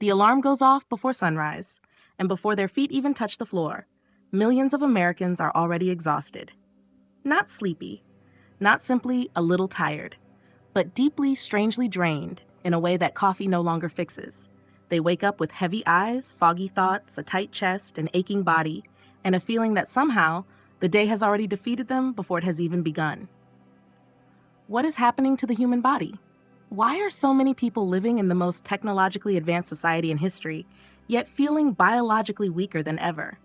The alarm goes off before sunrise, and before their feet even touch the floor, millions of Americans are already exhausted. Not sleepy, not simply a little tired, but deeply, strangely drained in a way that coffee no longer fixes. They wake up with heavy eyes, foggy thoughts, a tight chest, an aching body, and a feeling that somehow the day has already defeated them before it has even begun. What is happening to the human body? Why are so many people living in the most technologically advanced society in history, yet feeling biologically weaker than ever?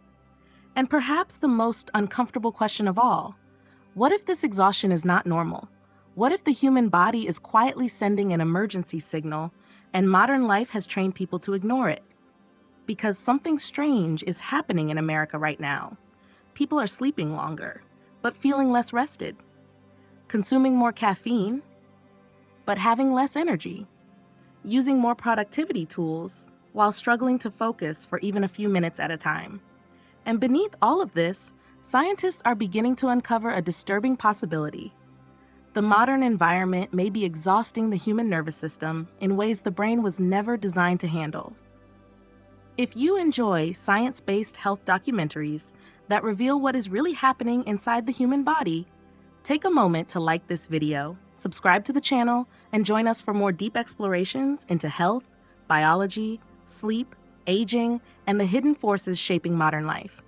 And perhaps the most uncomfortable question of all, what if this exhaustion is not normal? What if the human body is quietly sending an emergency signal and modern life has trained people to ignore it? Because something strange is happening in America right now. People are sleeping longer, but feeling less rested. Consuming more caffeine, but having less energy. Using more productivity tools while struggling to focus for even a few minutes at a time. And beneath all of this, scientists are beginning to uncover a disturbing possibility. The modern environment may be exhausting the human nervous system in ways the brain was never designed to handle. If you enjoy science-based health documentaries that reveal what is really happening inside the human body, take a moment to like this video, subscribe to the channel, and join us for more deep explorations into health, biology, sleep, aging, and the hidden forces shaping modern life.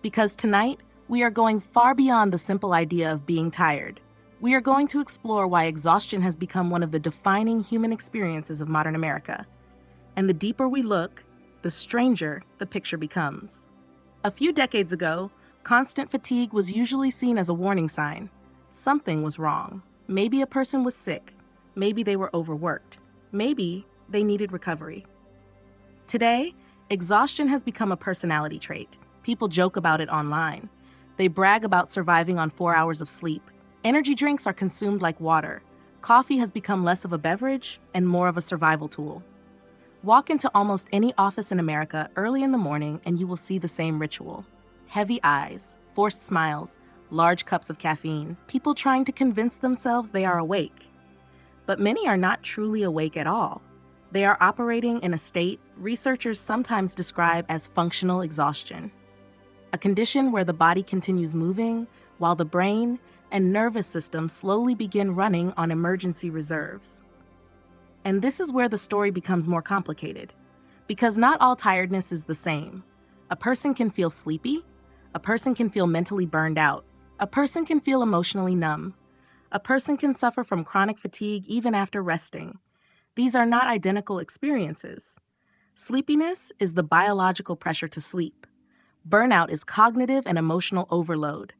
Because tonight, we are going far beyond the simple idea of being tired. We are going to explore why exhaustion has become one of the defining human experiences of modern America. And the deeper we look, the stranger the picture becomes. A few decades ago, constant fatigue was usually seen as a warning sign. Something was wrong. Maybe a person was sick. Maybe they were overworked. Maybe they needed recovery. Today, exhaustion has become a personality trait. People joke about it online. They brag about surviving on 4 hours of sleep. Energy drinks are consumed like water. Coffee has become less of a beverage and more of a survival tool. Walk into almost any office in America early in the morning and you will see the same ritual. Heavy eyes, forced smiles, large cups of caffeine, people trying to convince themselves they are awake. But many are not truly awake at all. They are operating in a state researchers sometimes describe as functional exhaustion, a condition where the body continues moving while the brain and nervous system slowly begin running on emergency reserves. And this is where the story becomes more complicated, because not all tiredness is the same. A person can feel sleepy, a person can feel mentally burned out, a person can feel emotionally numb, a person can suffer from chronic fatigue even after resting. These are not identical experiences. Sleepiness is the biological pressure to sleep. Burnout is cognitive and emotional overload.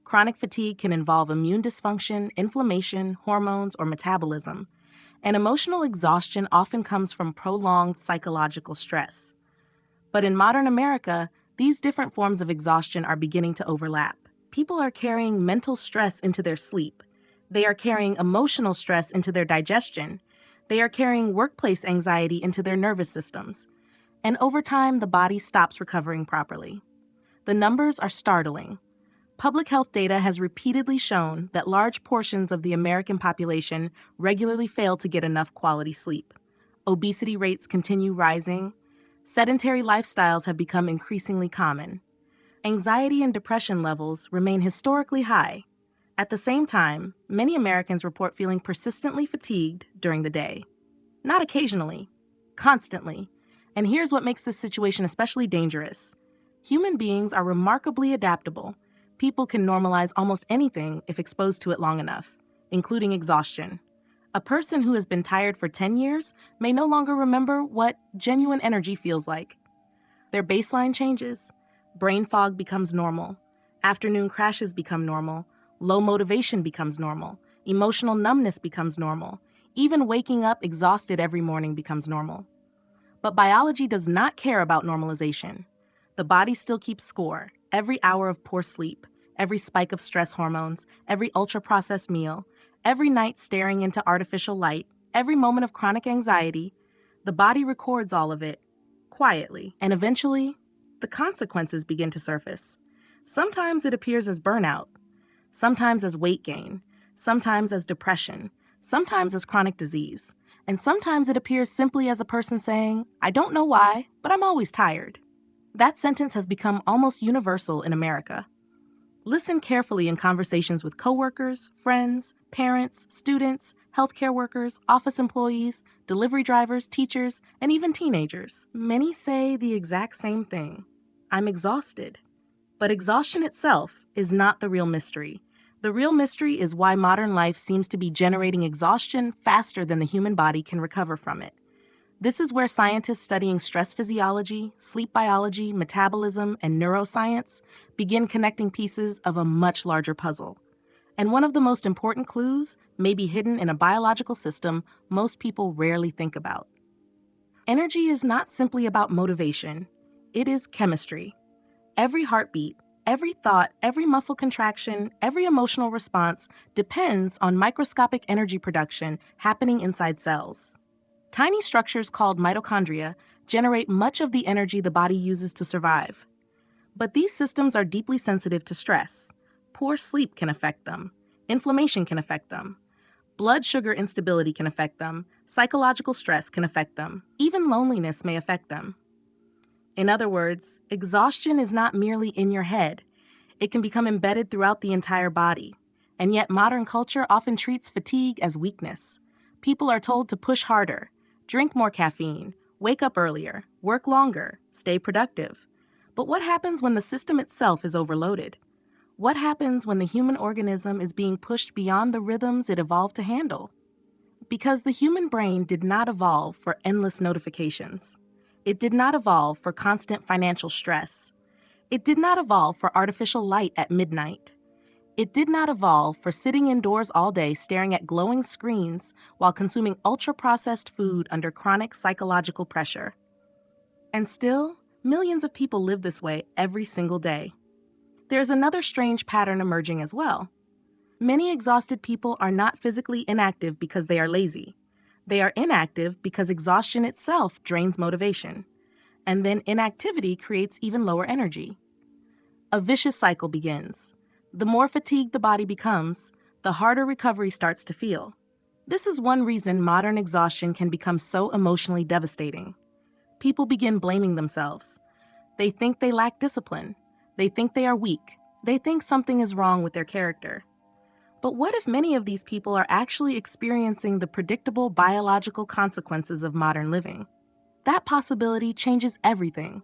Chronic fatigue can involve immune dysfunction, inflammation, hormones, or metabolism. And emotional exhaustion often comes from prolonged psychological stress. But in modern America, these different forms of exhaustion are beginning to overlap. People are carrying mental stress into their sleep. They are carrying emotional stress into their digestion. They are carrying workplace anxiety into their nervous systems. And over time, the body stops recovering properly. The numbers are startling. Public health data has repeatedly shown that large portions of the American population regularly fail to get enough quality sleep. Obesity rates continue rising. Sedentary lifestyles have become increasingly common. Anxiety and depression levels remain historically high. At the same time, many Americans report feeling persistently fatigued during the day. Not occasionally, constantly. And here's what makes this situation especially dangerous. Human beings are remarkably adaptable. People can normalize almost anything if exposed to it long enough, including exhaustion. A person who has been tired for 10 years may no longer remember what genuine energy feels like. Their baseline changes. Brain fog becomes normal. Afternoon crashes become normal. Low motivation becomes normal. Emotional numbness becomes normal. Even waking up exhausted every morning becomes normal. But biology does not care about normalization. The body still keeps score. Every hour of poor sleep, every spike of stress hormones, every ultra-processed meal, every night staring into artificial light, every moment of chronic anxiety, the body records all of it, quietly, and eventually, the consequences begin to surface. Sometimes it appears as burnout, sometimes as weight gain, sometimes as depression, sometimes as chronic disease. And sometimes it appears simply as a person saying, "I don't know why, but I'm always tired." That sentence has become almost universal in America. Listen carefully in conversations with coworkers, friends, parents, students, healthcare workers, office employees, delivery drivers, teachers, and even teenagers. Many say the exact same thing: "I'm exhausted." But exhaustion itself is not the real mystery. The real mystery is why modern life seems to be generating exhaustion faster than the human body can recover from it. This is where scientists studying stress physiology, sleep biology, metabolism, and neuroscience begin connecting pieces of a much larger puzzle. And one of the most important clues may be hidden in a biological system most people rarely think about. Energy is not simply about motivation, it is chemistry. Every heartbeat, every thought, every muscle contraction, every emotional response depends on microscopic energy production happening inside cells. Tiny structures called mitochondria generate much of the energy the body uses to survive. But these systems are deeply sensitive to stress. Poor sleep can affect them. Inflammation can affect them. Blood sugar instability can affect them. Psychological stress can affect them. Even loneliness may affect them. In other words, exhaustion is not merely in your head. It can become embedded throughout the entire body. And yet modern culture often treats fatigue as weakness. People are told to push harder, drink more caffeine, wake up earlier, work longer, stay productive. But what happens when the system itself is overloaded? What happens when the human organism is being pushed beyond the rhythms it evolved to handle? Because the human brain did not evolve for endless notifications. It did not evolve for constant financial stress. It did not evolve for artificial light at midnight. It did not evolve for sitting indoors all day staring at glowing screens while consuming ultra-processed food under chronic psychological pressure. And still, millions of people live this way every single day. There's another strange pattern emerging as well. Many exhausted people are not physically inactive because they are lazy. They are inactive because exhaustion itself drains motivation. And then inactivity creates even lower energy. A vicious cycle begins. The more fatigued the body becomes, the harder recovery starts to feel. This is one reason modern exhaustion can become so emotionally devastating. People begin blaming themselves. They think they lack discipline. They think they are weak. They think something is wrong with their character. But what if many of these people are actually experiencing the predictable biological consequences of modern living? That possibility changes everything,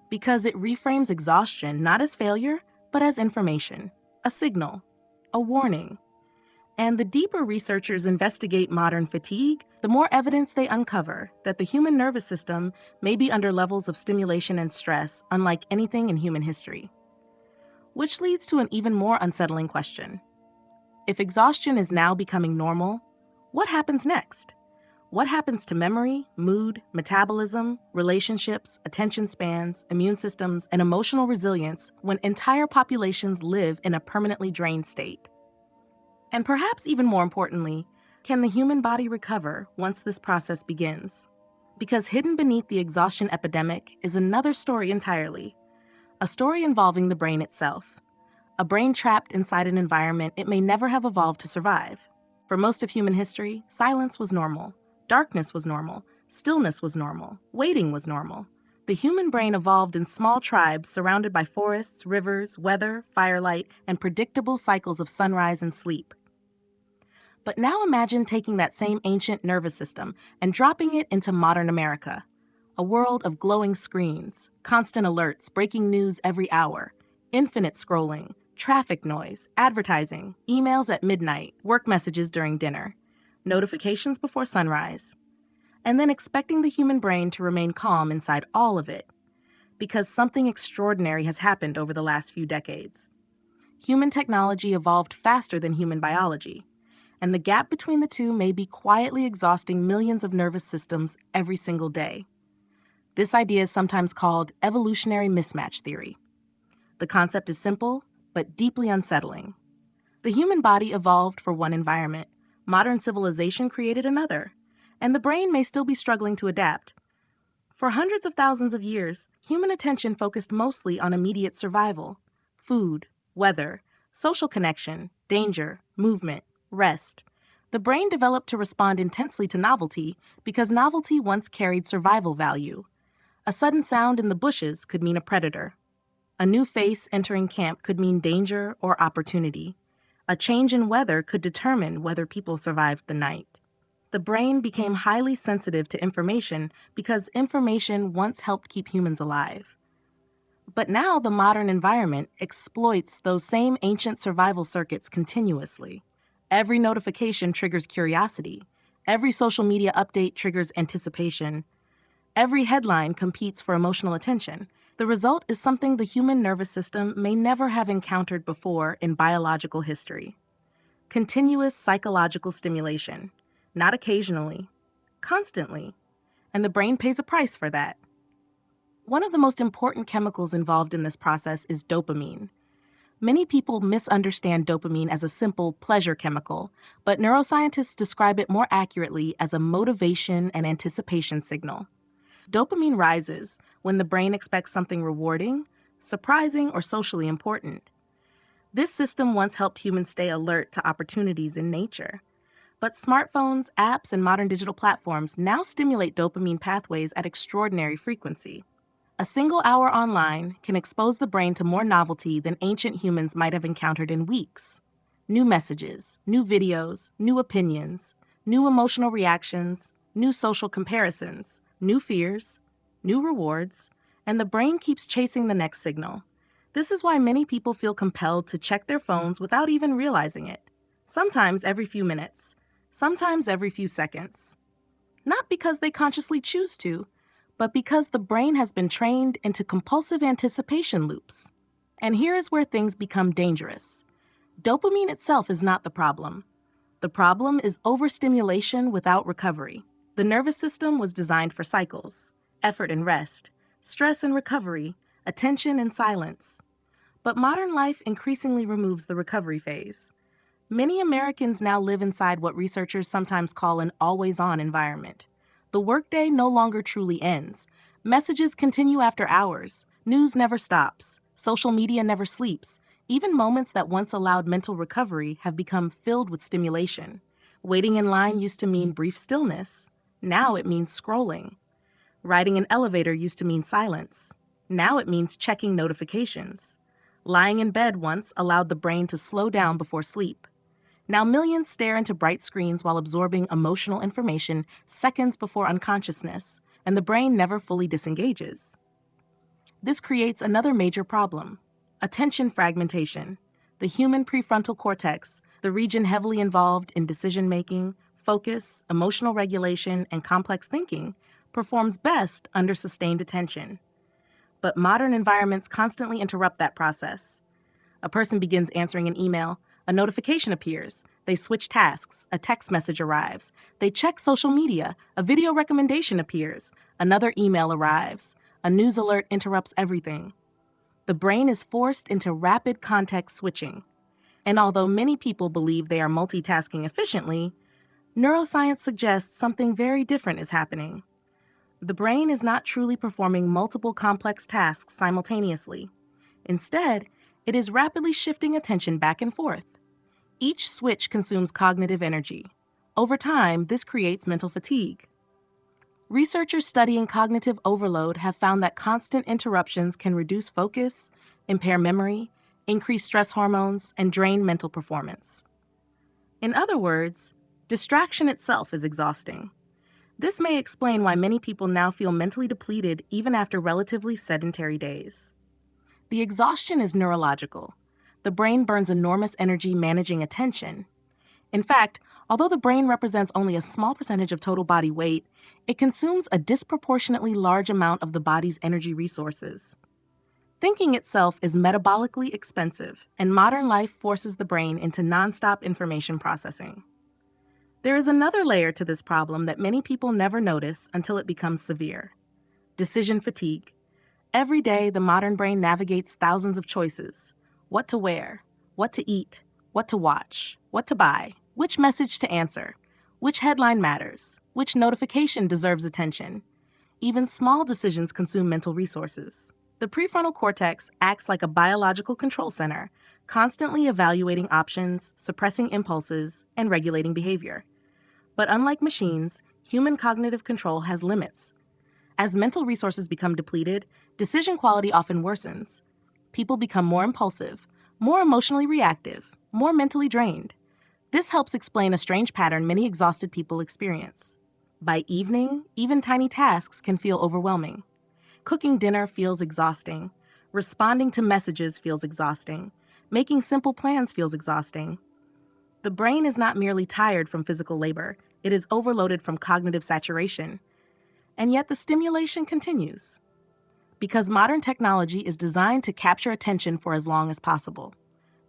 because it reframes exhaustion not as failure, but as information, a signal, a warning. And the deeper researchers investigate modern fatigue, the more evidence they uncover that the human nervous system may be under levels of stimulation and stress unlike anything in human history. Which leads to an even more unsettling question. If exhaustion is now becoming normal, what happens next? What happens to memory, mood, metabolism, relationships, attention spans, immune systems, and emotional resilience when entire populations live in a permanently drained state? And perhaps even more importantly, can the human body recover once this process begins? Because hidden beneath the exhaustion epidemic is another story entirely, a story involving the brain itself. A brain trapped inside an environment it may never have evolved to survive. For most of human history, silence was normal. Darkness was normal. Stillness was normal. Waiting was normal. The human brain evolved in small tribes surrounded by forests, rivers, weather, firelight, and predictable cycles of sunrise and sleep. But now imagine taking that same ancient nervous system and dropping it into modern America. A world of glowing screens, constant alerts, breaking news every hour, infinite scrolling, traffic noise, advertising, emails at midnight, work messages during dinner, notifications before sunrise, and then expecting the human brain to remain calm inside all of it, because something extraordinary has happened over the last few decades. Human technology evolved faster than human biology, and the gap between the two may be quietly exhausting millions of nervous systems every single day. This idea is sometimes called evolutionary mismatch theory. The concept is simple, but deeply unsettling. The human body evolved for one environment. Modern civilization created another, and the brain may still be struggling to adapt. For hundreds of thousands of years, human attention focused mostly on immediate survival: food, weather, social connection, danger, movement, rest. The brain developed to respond intensely to novelty because novelty once carried survival value. A sudden sound in the bushes could mean a predator. A new face entering camp could mean danger or opportunity. A change in weather could determine whether people survived the night. The brain became highly sensitive to information because information once helped keep humans alive. But now the modern environment exploits those same ancient survival circuits continuously. Every notification triggers curiosity. Every social media update triggers anticipation. Every headline competes for emotional attention. The result is something the human nervous system may never have encountered before in biological history. Continuous psychological stimulation. Not occasionally, constantly. And the brain pays a price for that. One of the most important chemicals involved in this process is dopamine. Many people misunderstand dopamine as a simple pleasure chemical, but neuroscientists describe it more accurately as a motivation and anticipation signal. Dopamine rises when the brain expects something rewarding, surprising, or socially important. This system once helped humans stay alert to opportunities in nature. But smartphones, apps, and modern digital platforms now stimulate dopamine pathways at extraordinary frequency. A single hour online can expose the brain to more novelty than ancient humans might have encountered in weeks. New messages, new videos, new opinions, new emotional reactions, new social comparisons, new fears, new rewards, and the brain keeps chasing the next signal. This is why many people feel compelled to check their phones without even realizing it. Sometimes every few minutes, sometimes every few seconds. Not because they consciously choose to, but because the brain has been trained into compulsive anticipation loops. And here is where things become dangerous. Dopamine itself is not the problem. The problem is overstimulation without recovery. The nervous system was designed for cycles, effort and rest, stress and recovery, attention and silence. But modern life increasingly removes the recovery phase. Many Americans now live inside what researchers sometimes call an always-on environment. The workday no longer truly ends. Messages continue after hours. News never stops. Social media never sleeps. Even moments that once allowed mental recovery have become filled with stimulation. Waiting in line used to mean brief stillness. Now it means scrolling. Riding an elevator used to mean silence. Now it means checking notifications. Lying in bed once allowed the brain to slow down before sleep. Now millions stare into bright screens while absorbing emotional information seconds before unconsciousness, and the brain never fully disengages. This creates another major problem: attention fragmentation. The human prefrontal cortex, the region heavily involved in decision-making, focus, emotional regulation, and complex thinking, performs best under sustained attention. But modern environments constantly interrupt that process. A person begins answering an email, a notification appears, they switch tasks, a text message arrives, they check social media, a video recommendation appears, another email arrives, a news alert interrupts everything. The brain is forced into rapid context switching. And although many people believe they are multitasking efficiently, neuroscience suggests something very different is happening. The brain is not truly performing multiple complex tasks simultaneously. Instead, it is rapidly shifting attention back and forth. Each switch consumes cognitive energy. Over time, this creates mental fatigue. Researchers studying cognitive overload have found that constant interruptions can reduce focus, impair memory, increase stress hormones, and drain mental performance. In other words, distraction itself is exhausting. This may explain why many people now feel mentally depleted even after relatively sedentary days. The exhaustion is neurological. The brain burns enormous energy managing attention. In fact, although the brain represents only a small percentage of total body weight, it consumes a disproportionately large amount of the body's energy resources. Thinking itself is metabolically expensive, and modern life forces the brain into nonstop information processing. There is another layer to this problem that many people never notice until it becomes severe: decision fatigue. Every day, the modern brain navigates thousands of choices: what to wear, what to eat, what to watch, what to buy, which message to answer, which headline matters, which notification deserves attention. Even small decisions consume mental resources. The prefrontal cortex acts like a biological control center, constantly evaluating options, suppressing impulses, and regulating behavior. But unlike machines, human cognitive control has limits. As mental resources become depleted, decision quality often worsens. People become more impulsive, more emotionally reactive, more mentally drained. This helps explain a strange pattern many exhausted people experience. By evening, even tiny tasks can feel overwhelming. Cooking dinner feels exhausting. Responding to messages feels exhausting. Making simple plans feels exhausting. The brain is not merely tired from physical labor, it is overloaded from cognitive saturation. And yet the stimulation continues. Because modern technology is designed to capture attention for as long as possible.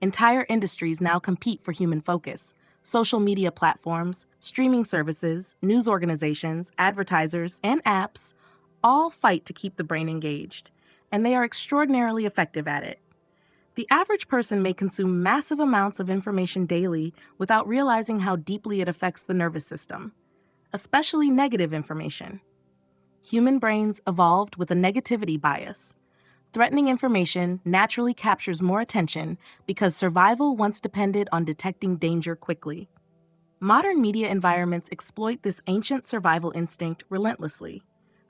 Entire industries now compete for human focus. Social media platforms, streaming services, news organizations, advertisers, and apps all fight to keep the brain engaged, and they are extraordinarily effective at it. The average person may consume massive amounts of information daily without realizing how deeply it affects the nervous system, especially negative information. Human brains evolved with a negativity bias. Threatening information naturally captures more attention because survival once depended on detecting danger quickly. Modern media environments exploit this ancient survival instinct relentlessly.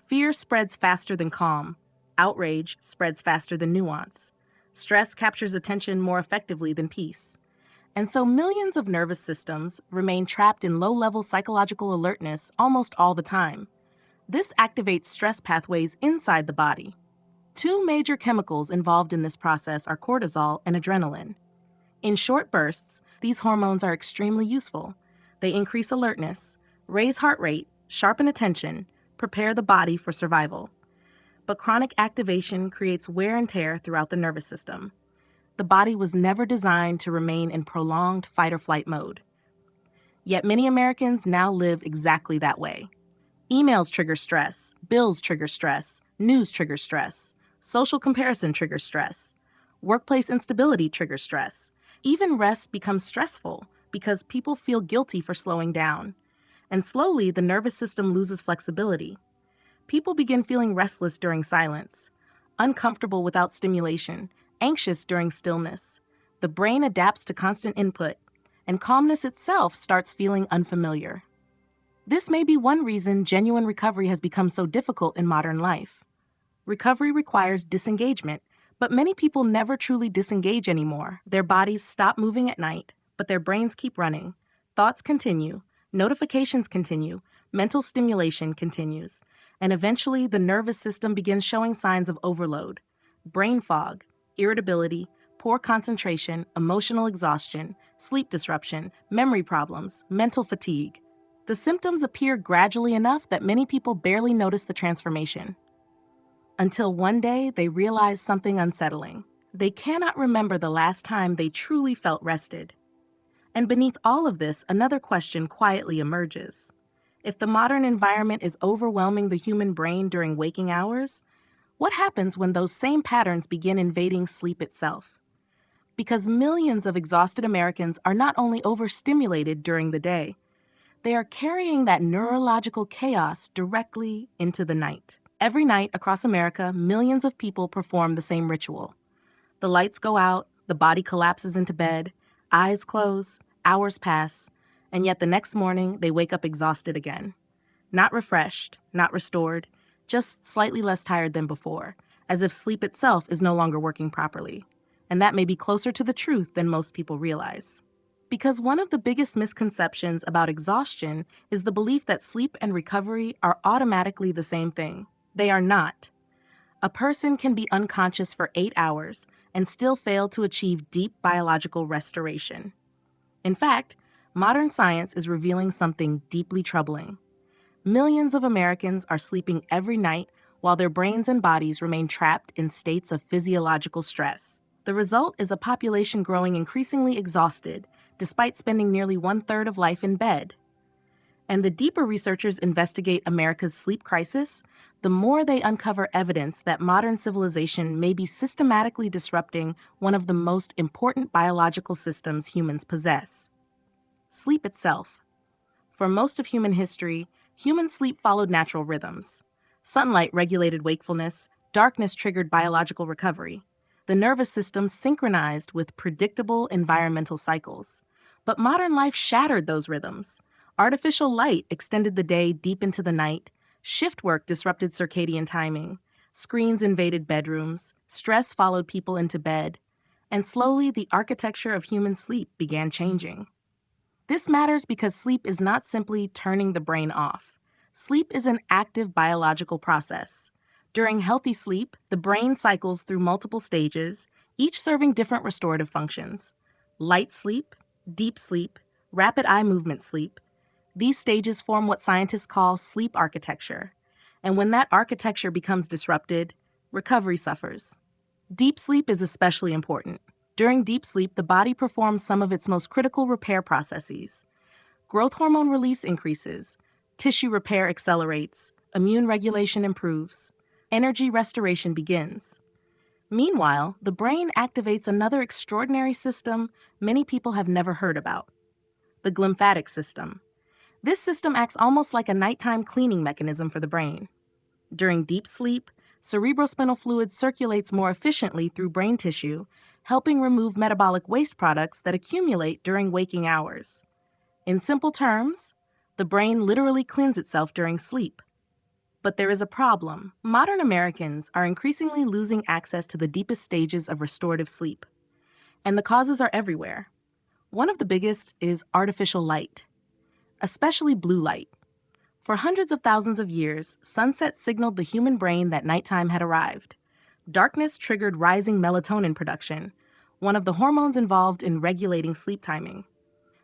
Fear spreads faster than calm. Outrage spreads faster than nuance. Stress captures attention more effectively than peace. And so millions of nervous systems remain trapped in low-level psychological alertness almost all the time. This activates stress pathways inside the body. Two major chemicals involved in this process are cortisol and adrenaline. In short bursts, these hormones are extremely useful. They increase alertness, raise heart rate, sharpen attention, prepare the body for survival. But chronic activation creates wear and tear throughout the nervous system. The body was never designed to remain in prolonged fight-or-flight mode. Yet many Americans now live exactly that way. Emails trigger stress, bills trigger stress, news triggers stress, social comparison triggers stress, workplace instability triggers stress. Even rest becomes stressful because people feel guilty for slowing down. And slowly, the nervous system loses flexibility. People begin feeling restless during silence, uncomfortable without stimulation, anxious during stillness. The brain adapts to constant input, and calmness itself starts feeling unfamiliar. This may be one reason genuine recovery has become so difficult in modern life. Recovery requires disengagement, but many people never truly disengage anymore. Their bodies stop moving at night, but their brains keep running. Thoughts continue, notifications continue, mental stimulation continues, and eventually the nervous system begins showing signs of overload. Brain fog, irritability, poor concentration, emotional exhaustion, sleep disruption, memory problems, mental fatigue. The symptoms appear gradually enough that many people barely notice the transformation. Until one day they realize something unsettling. They cannot remember the last time they truly felt rested. And beneath all of this, another question quietly emerges. If the modern environment is overwhelming the human brain during waking hours, what happens when those same patterns begin invading sleep itself? Because millions of exhausted Americans are not only overstimulated during the day, they are carrying that neurological chaos directly into the night. Every night across America, millions of people perform the same ritual. The lights go out, the body collapses into bed, eyes close, hours pass, and yet the next morning they wake up exhausted again. Not refreshed, not restored, just slightly less tired than before, as if sleep itself is no longer working properly. And that may be closer to the truth than most people realize. Because one of the biggest misconceptions about exhaustion is the belief that sleep and recovery are automatically the same thing. They are not. A person can be unconscious for 8 hours and still fail to achieve deep biological restoration. In fact, modern science is revealing something deeply troubling. Millions of Americans are sleeping every night while their brains and bodies remain trapped in states of physiological stress. The result is a population growing increasingly exhausted, despite spending nearly one-third of life in bed. And the deeper researchers investigate America's sleep crisis, the more they uncover evidence that modern civilization may be systematically disrupting one of the most important biological systems humans possess: sleep itself. For most of human history, human sleep followed natural rhythms. Sunlight regulated wakefulness, darkness triggered biological recovery. the nervous system synchronized with predictable environmental cycles. But modern life shattered those rhythms. Artificial light extended the day deep into the night, shift work disrupted circadian timing, screens invaded bedrooms, stress followed people into bed, and slowly the architecture of human sleep began changing. This matters because sleep is not simply turning the brain off. Sleep is an active biological process. During healthy sleep, the brain cycles through multiple stages, each serving different restorative functions. Light sleep, deep sleep, rapid eye movement sleep. These stages form what scientists call sleep architecture. And when that architecture becomes disrupted, recovery suffers. Deep sleep is especially important. During deep sleep, the body performs some of its most critical repair processes. Growth hormone release increases, tissue repair accelerates, immune regulation improves, energy restoration begins. Meanwhile, the brain activates another extraordinary system many people have never heard about: the glymphatic system. This system acts almost like a nighttime cleaning mechanism for the brain. During deep sleep, cerebrospinal fluid circulates more efficiently through brain tissue, helping remove metabolic waste products that accumulate during waking hours. In simple terms, the brain literally cleans itself during sleep. But there is a problem. Modern Americans are increasingly losing access to the deepest stages of restorative sleep, and the causes are everywhere. One of the biggest is artificial light, especially blue light. For hundreds of thousands of years, sunset signaled the human brain that nighttime had arrived. Darkness triggered rising melatonin production, one of the hormones involved in regulating sleep timing.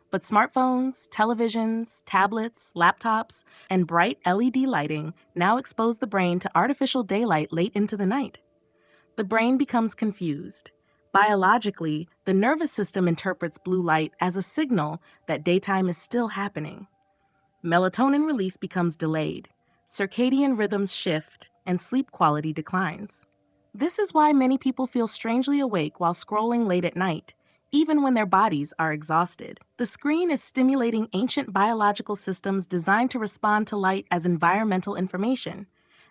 But smartphones, televisions, tablets, laptops, and bright LED lighting now expose the brain to artificial daylight late into the night. The brain becomes confused. Biologically, the nervous system interprets blue light as a signal that daytime is still happening. Melatonin release becomes delayed, circadian rhythms shift, and sleep quality declines. This is why many people feel strangely awake while scrolling late at night, even when their bodies are exhausted. The screen is stimulating ancient biological systems designed to respond to light as environmental information,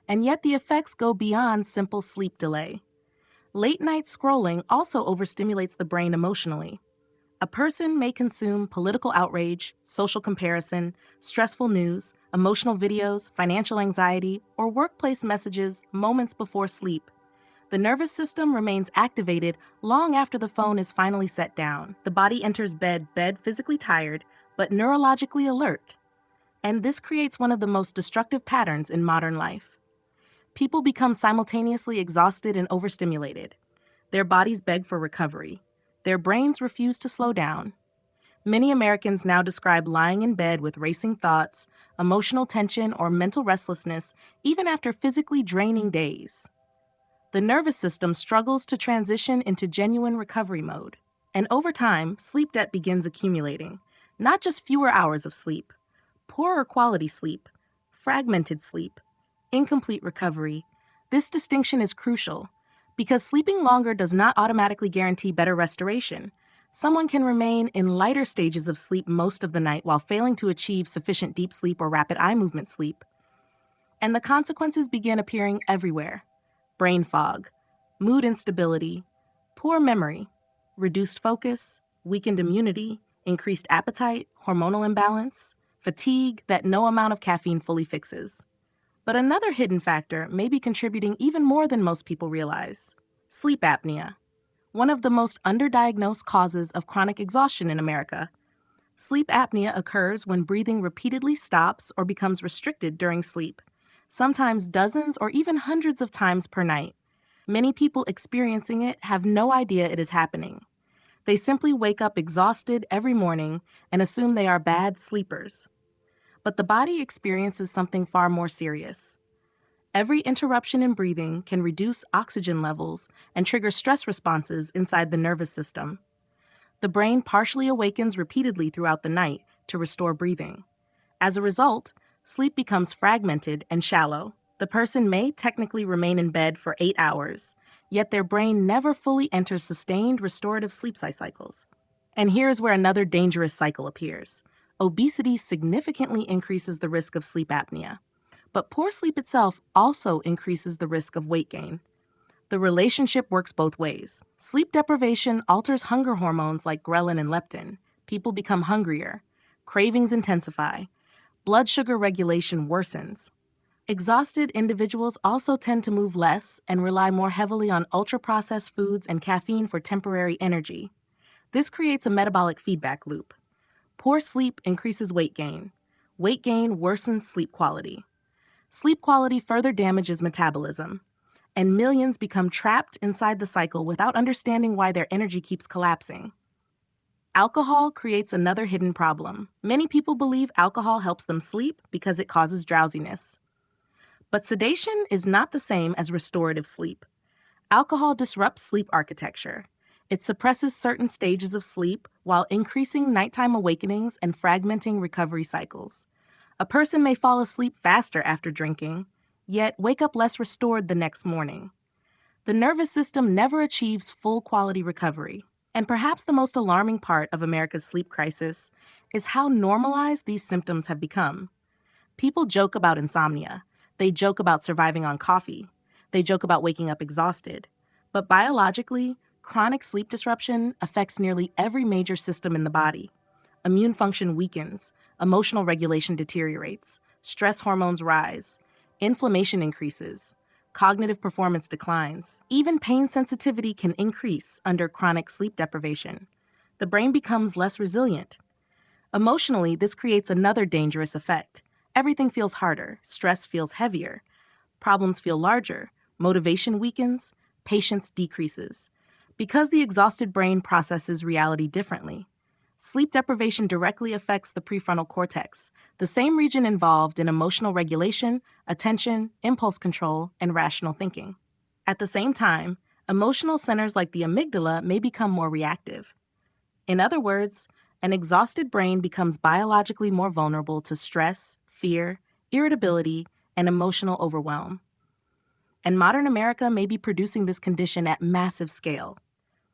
and yet the effects go beyond simple sleep delay. Late-night scrolling also overstimulates the brain emotionally. A person may consume political outrage, social comparison, stressful news, emotional videos, financial anxiety, or workplace messages moments before sleep. The nervous system remains activated long after the phone is finally set down. The body enters bed physically tired, but neurologically alert. And this creates one of the most destructive patterns in modern life. People become simultaneously exhausted and overstimulated. Their bodies beg for recovery. Their brains refuse to slow down. Many Americans now describe lying in bed with racing thoughts, emotional tension, or mental restlessness, even after physically draining days. The nervous system struggles to transition into genuine recovery mode. And over time, sleep debt begins accumulating. Not just fewer hours of sleep, poorer quality sleep, fragmented sleep, incomplete recovery. This distinction is crucial because sleeping longer does not automatically guarantee better restoration. Someone can remain in lighter stages of sleep most of the night while failing to achieve sufficient deep sleep or rapid eye movement sleep. And the consequences begin appearing everywhere: brain fog, mood instability, poor memory, reduced focus, weakened immunity, increased appetite, hormonal imbalance, fatigue that no amount of caffeine fully fixes. But another hidden factor may be contributing even more than most people realize: sleep apnea, one of the most underdiagnosed causes of chronic exhaustion in America. Sleep apnea occurs when breathing repeatedly stops or becomes restricted during sleep, sometimes dozens or even hundreds of times per night. Many people experiencing it have no idea it is happening. They simply wake up exhausted every morning and assume they are bad sleepers. But the body experiences something far more serious. Every interruption in breathing can reduce oxygen levels and trigger stress responses inside the nervous system. The brain partially awakens repeatedly throughout the night to restore breathing. As a result, sleep becomes fragmented and shallow. The person may technically remain in bed for 8 hours, yet their brain never fully enters sustained restorative sleep cycles. And here's where another dangerous cycle appears. Obesity significantly increases the risk of sleep apnea, but poor sleep itself also increases the risk of weight gain. The relationship works both ways. Sleep deprivation alters hunger hormones like ghrelin and leptin. People become hungrier. Cravings intensify. Blood sugar regulation worsens. Exhausted individuals also tend to move less and rely more heavily on ultra-processed foods and caffeine for temporary energy. This creates a metabolic feedback loop. Poor sleep increases weight gain. Weight gain worsens sleep quality. Sleep quality further damages metabolism, and millions become trapped inside the cycle without understanding why their energy keeps collapsing. Alcohol creates another hidden problem. Many people believe alcohol helps them sleep because it causes drowsiness. But sedation is not the same as restorative sleep. Alcohol disrupts sleep architecture. It suppresses certain stages of sleep while increasing nighttime awakenings and fragmenting recovery cycles. A person may fall asleep faster after drinking, yet wake up less restored the next morning. The nervous system never achieves full quality recovery. And perhaps the most alarming part of America's sleep crisis is how normalized these symptoms have become. People joke about insomnia. They joke about surviving on coffee. They joke about waking up exhausted. But biologically, chronic sleep disruption affects nearly every major system in the body. Immune function weakens, emotional regulation deteriorates, stress hormones rise, inflammation increases, cognitive performance declines. Even pain sensitivity can increase under chronic sleep deprivation. The brain becomes less resilient. Emotionally, this creates another dangerous effect. Everything feels harder, stress feels heavier, problems feel larger, motivation weakens, patience decreases. Because the exhausted brain processes reality differently. Sleep deprivation directly affects the prefrontal cortex, the same region involved in emotional regulation, attention, impulse control, and rational thinking. At the same time, emotional centers like the amygdala may become more reactive. In other words, an exhausted brain becomes biologically more vulnerable to stress, fear, irritability, and emotional overwhelm. And modern America may be producing this condition at massive scale.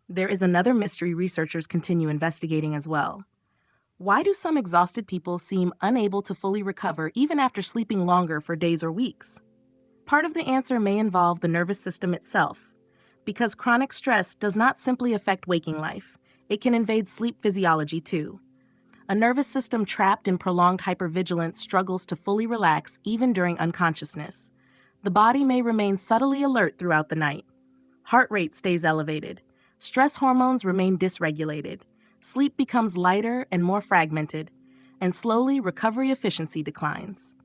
There is another mystery researchers continue investigating as well. Why do some exhausted people seem unable to fully recover even after sleeping longer for days or weeks? Part of the answer may involve the nervous system itself. Because chronic stress does not simply affect waking life, it can invade sleep physiology too. A nervous system trapped in prolonged hypervigilance struggles to fully relax even during unconsciousness. The body may remain subtly alert throughout the night. Heart rate stays elevated. Stress hormones remain dysregulated. Sleep becomes lighter and more fragmented, and slowly recovery efficiency declines.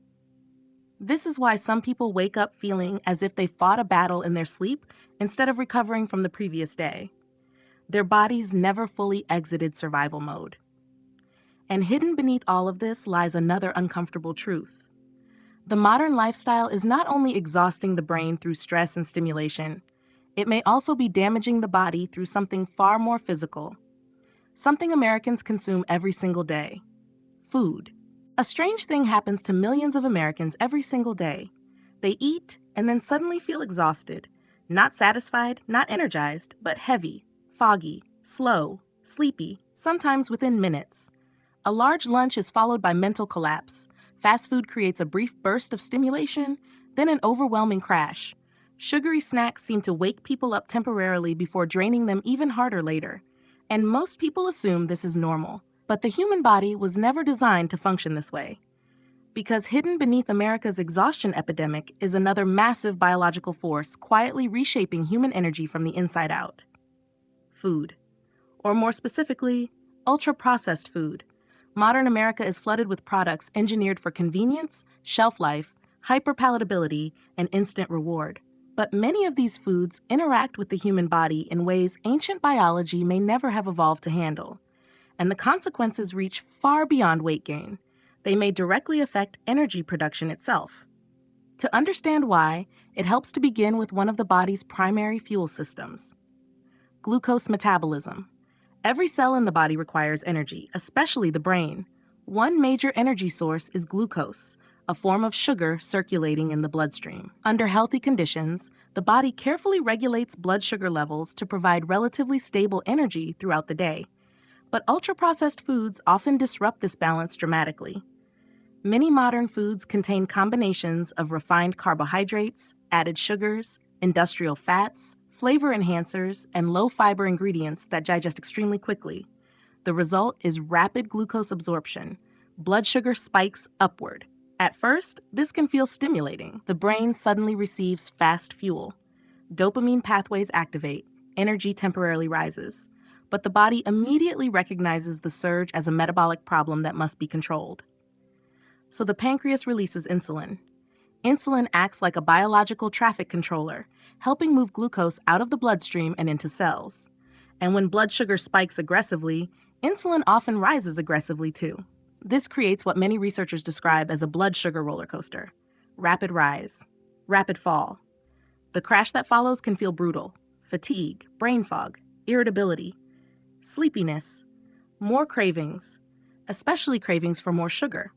This is why some people wake up feeling as if they fought a battle in their sleep instead of recovering from the previous day. Their bodies never fully exited survival mode. And hidden beneath all of this lies another uncomfortable truth. The modern lifestyle is not only exhausting the brain through stress and stimulation, it may also be damaging the body through something far more physical. Something Americans consume every single day: food. A strange thing happens to millions of Americans every single day. They eat and then suddenly feel exhausted, not satisfied, not energized, but heavy, foggy, slow, sleepy, sometimes within minutes. A large lunch is followed by mental collapse. Fast food creates a brief burst of stimulation, then an overwhelming crash. Sugary snacks seem to wake people up temporarily before draining them even harder later. And most people assume this is normal. But the human body was never designed to function this way. Because hidden beneath America's exhaustion epidemic is another massive biological force quietly reshaping human energy from the inside out. Food. Or more specifically, ultra-processed food. Modern America is flooded with products engineered for convenience, shelf life, hyperpalatability, and instant reward. But many of these foods interact with the human body in ways ancient biology may never have evolved to handle. And the consequences reach far beyond weight gain. They may directly affect energy production itself. To understand why, it helps to begin with one of the body's primary fuel systems: glucose metabolism. Every cell in the body requires energy, especially the brain. One major energy source is glucose, a form of sugar circulating in the bloodstream. Under healthy conditions, the body carefully regulates blood sugar levels to provide relatively stable energy throughout the day. But ultra-processed foods often disrupt this balance dramatically. Many modern foods contain combinations of refined carbohydrates, added sugars, industrial fats, flavor enhancers, and low-fiber ingredients that digest extremely quickly. The result is rapid glucose absorption. Blood sugar spikes upward. At first, this can feel stimulating. The brain suddenly receives fast fuel. Dopamine pathways activate. Energy temporarily rises. But the body immediately recognizes the surge as a metabolic problem that must be controlled. So the pancreas releases insulin. Insulin acts like a biological traffic controller, helping move glucose out of the bloodstream and into cells. And when blood sugar spikes aggressively, insulin often rises aggressively too. This creates what many researchers describe as a blood sugar roller coaster. Rapid rise, rapid fall. The crash that follows can feel brutal. Fatigue, brain fog, irritability, sleepiness, more cravings, especially cravings for more sugar.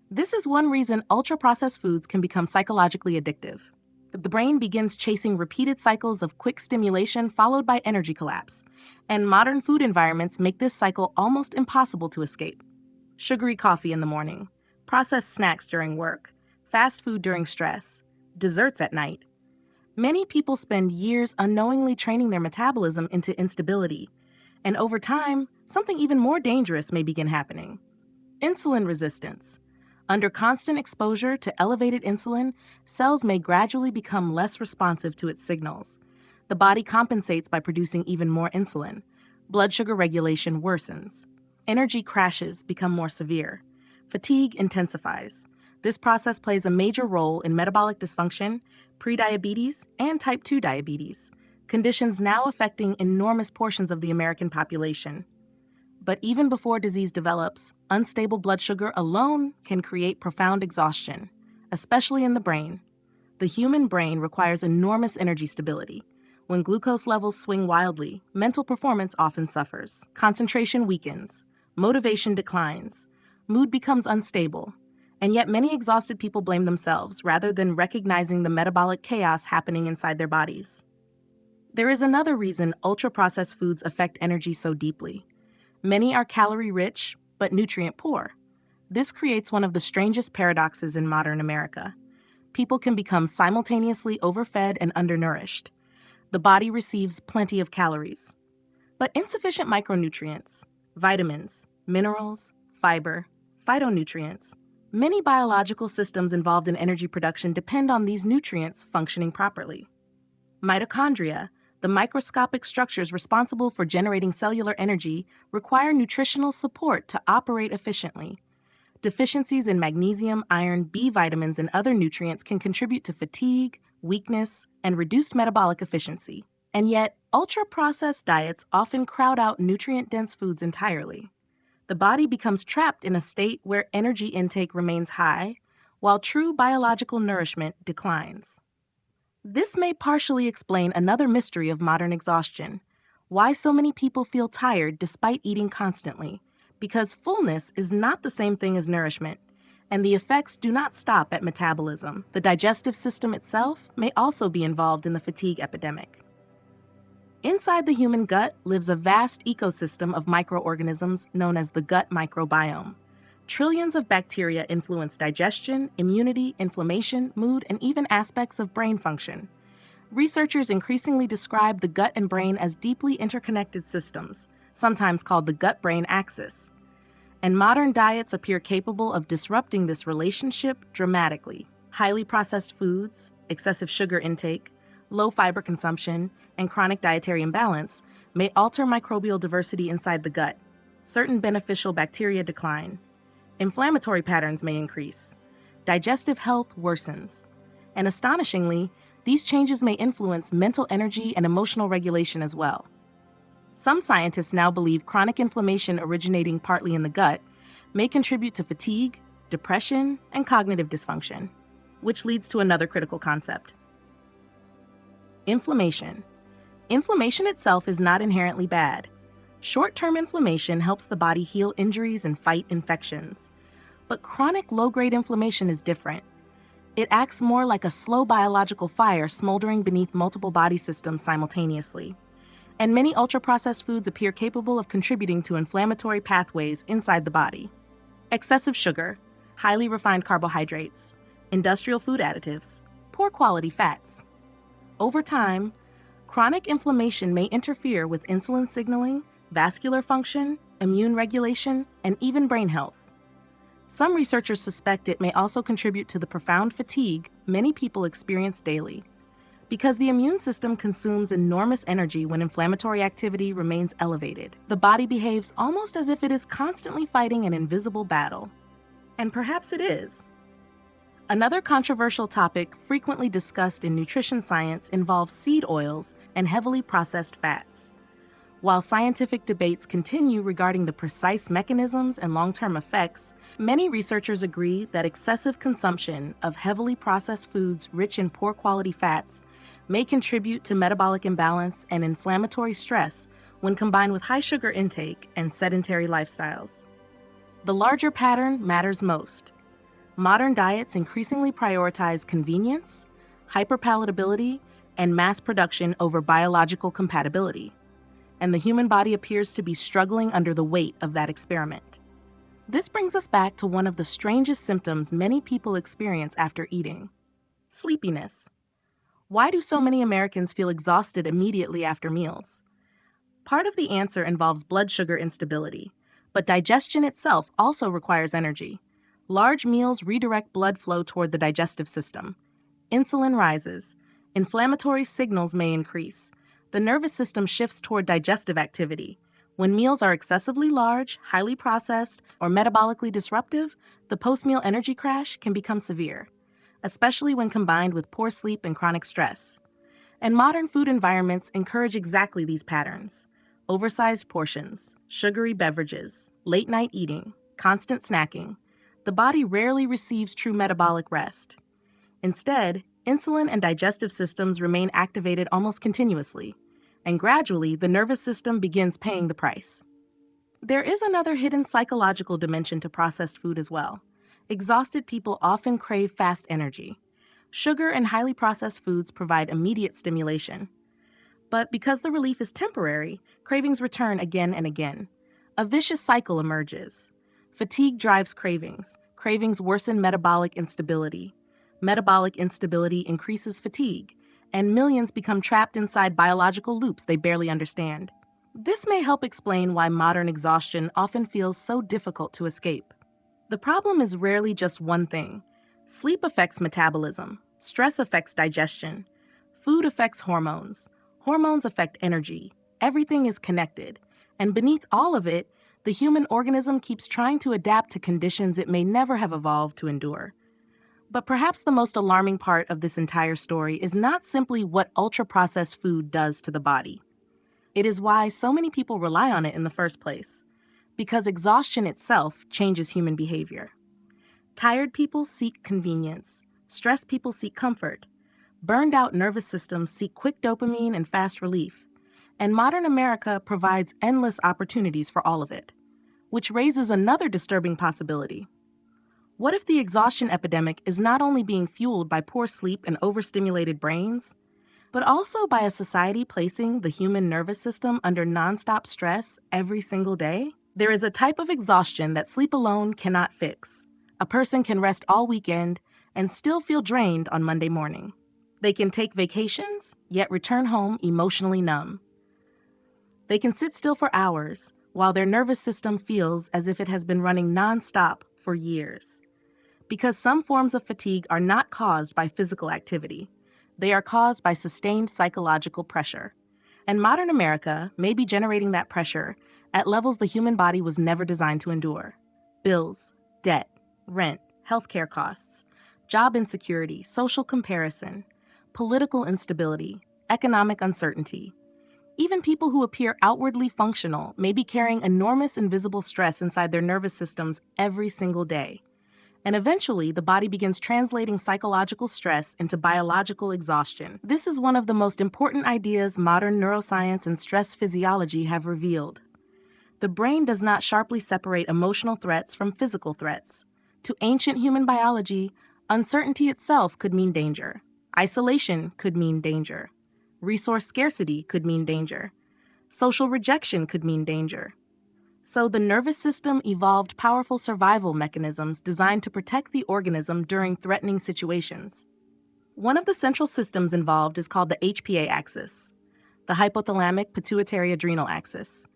This is one reason ultra-processed foods can become psychologically addictive. The brain begins chasing repeated cycles of quick stimulation followed by energy collapse, and modern food environments make this cycle almost impossible to escape. Sugary coffee in the morning, processed snacks during work, fast food during stress, desserts at night. Many people spend years unknowingly training their metabolism into instability, and over time, something even more dangerous may begin happening. Insulin resistance. Under constant exposure to elevated insulin, cells may gradually become less responsive to its signals. The body compensates by producing even more insulin. Blood sugar regulation worsens. Energy crashes become more severe. Fatigue intensifies. This process plays a major role in metabolic dysfunction, prediabetes, and type 2 diabetes, conditions now affecting enormous portions of the American population. But even before disease develops, unstable blood sugar alone can create profound exhaustion, especially in the brain. The human brain requires enormous energy stability. When glucose levels swing wildly, mental performance often suffers. Concentration weakens. Motivation declines. Mood becomes unstable. And yet many exhausted people blame themselves rather than recognizing the metabolic chaos happening inside their bodies. There is another reason ultra-processed foods affect energy so deeply. Many are calorie-rich, but nutrient-poor. This creates one of the strangest paradoxes in modern America. People can become simultaneously overfed and undernourished. The body receives plenty of calories, but insufficient micronutrients, vitamins, minerals, fiber, phytonutrients. Many biological systems involved in energy production depend on these nutrients functioning properly. Mitochondria, the microscopic structures responsible for generating cellular energy, require nutritional support to operate efficiently. Deficiencies in magnesium, iron, B vitamins, and other nutrients can contribute to fatigue, weakness, and reduced metabolic efficiency. And yet, ultra-processed diets often crowd out nutrient-dense foods entirely. The body becomes trapped in a state where energy intake remains high, while true biological nourishment declines. This may partially explain another mystery of modern exhaustion: why so many people feel tired despite eating constantly. Because fullness is not the same thing as nourishment, and the effects do not stop at metabolism. The digestive system itself may also be involved in the fatigue epidemic. Inside the human gut lives a vast ecosystem of microorganisms known as the gut microbiome. Trillions of bacteria influence digestion, immunity, inflammation, mood, and even aspects of brain function. Researchers increasingly describe the gut and brain as deeply interconnected systems, sometimes called the gut-brain axis. And modern diets appear capable of disrupting this relationship dramatically. Highly processed foods, excessive sugar intake, low fiber consumption, and chronic dietary imbalance may alter microbial diversity inside the gut. Certain beneficial bacteria decline. Inflammatory patterns may increase. Digestive health worsens. And astonishingly, these changes may influence mental energy and emotional regulation as well. Some scientists now believe chronic inflammation originating partly in the gut may contribute to fatigue, depression, and cognitive dysfunction, which leads to another critical concept: inflammation. Inflammation itself is not inherently bad. Short-term inflammation helps the body heal injuries and fight infections. But chronic low-grade inflammation is different. It acts more like a slow biological fire smoldering beneath multiple body systems simultaneously. And many ultra-processed foods appear capable of contributing to inflammatory pathways inside the body. Excessive sugar, highly refined carbohydrates, industrial food additives, poor quality fats. Over time, Chronic inflammation may interfere with insulin signaling, vascular function, immune regulation, and even brain health. Some researchers suspect it may also contribute to the profound fatigue many people experience daily. Because the immune system consumes enormous energy when inflammatory activity remains elevated, the body behaves almost as if it is constantly fighting an invisible battle. And perhaps it is. Another controversial topic frequently discussed in nutrition science involves seed oils and heavily processed fats. While scientific debates continue regarding the precise mechanisms and long-term effects, many researchers agree that excessive consumption of heavily processed foods rich in poor quality fats may contribute to metabolic imbalance and inflammatory stress when combined with high sugar intake and sedentary lifestyles. The larger pattern matters most. Modern diets increasingly prioritize convenience, hyperpalatability, and mass production over biological compatibility, and the human body appears to be struggling under the weight of that experiment. This brings us back to one of the strangest symptoms many people experience after eating: sleepiness. Why do so many Americans feel exhausted immediately after meals? Part of the answer involves blood sugar instability, but digestion itself also requires energy. Large meals redirect blood flow toward the digestive system. Insulin rises. Inflammatory signals may increase. The nervous system shifts toward digestive activity. When meals are excessively large, highly processed, or metabolically disruptive, the post-meal energy crash can become severe, especially when combined with poor sleep and chronic stress. And modern food environments encourage exactly these patterns: oversized portions, sugary beverages, late-night eating, constant snacking. The body rarely receives true metabolic rest. Instead, insulin and digestive systems remain activated almost continuously, and gradually the nervous system begins paying the price. There is another hidden psychological dimension to processed food as well. Exhausted people often crave fast energy. Sugar and highly processed foods provide immediate stimulation. But because the relief is temporary, cravings return again and again. A vicious cycle emerges. Fatigue drives cravings. Cravings worsen metabolic instability. Metabolic instability increases fatigue, and millions become trapped inside biological loops they barely understand. This may help explain why modern exhaustion often feels so difficult to escape. The problem is rarely just one thing. Sleep affects metabolism. Stress affects digestion. Food affects hormones. Hormones affect energy. Everything is connected. And beneath all of it, the human organism keeps trying to adapt to conditions it may never have evolved to endure. But perhaps the most alarming part of this entire story is not simply what ultra-processed food does to the body. It is why so many people rely on it in the first place. Because exhaustion itself changes human behavior. Tired people seek convenience. Stressed people seek comfort. Burned-out nervous systems seek quick dopamine and fast relief. And modern America provides endless opportunities for all of it, which raises another disturbing possibility. What if the exhaustion epidemic is not only being fueled by poor sleep and overstimulated brains, but also by a society placing the human nervous system under nonstop stress every single day? There is a type of exhaustion that sleep alone cannot fix. A person can rest all weekend and still feel drained on Monday morning. They can take vacations, yet return home emotionally numb. They can sit still for hours, while their nervous system feels as if it has been running nonstop for years. Because some forms of fatigue are not caused by physical activity. They are caused by sustained psychological pressure. And modern America may be generating that pressure at levels the human body was never designed to endure. Bills, debt, rent, healthcare costs, job insecurity, social comparison, political instability, economic uncertainty. Even people who appear outwardly functional may be carrying enormous invisible stress inside their nervous systems every single day. And eventually, the body begins translating psychological stress into biological exhaustion. This is one of the most important ideas modern neuroscience and stress physiology have revealed. The brain does not sharply separate emotional threats from physical threats. To ancient human biology, uncertainty itself could mean danger. Isolation could mean danger. Resource scarcity could mean danger. Social rejection could mean danger. So the nervous system evolved powerful survival mechanisms designed to protect the organism during threatening situations. One of the central systems involved is called the HPA axis. the hypothalamic pituitary adrenal axis.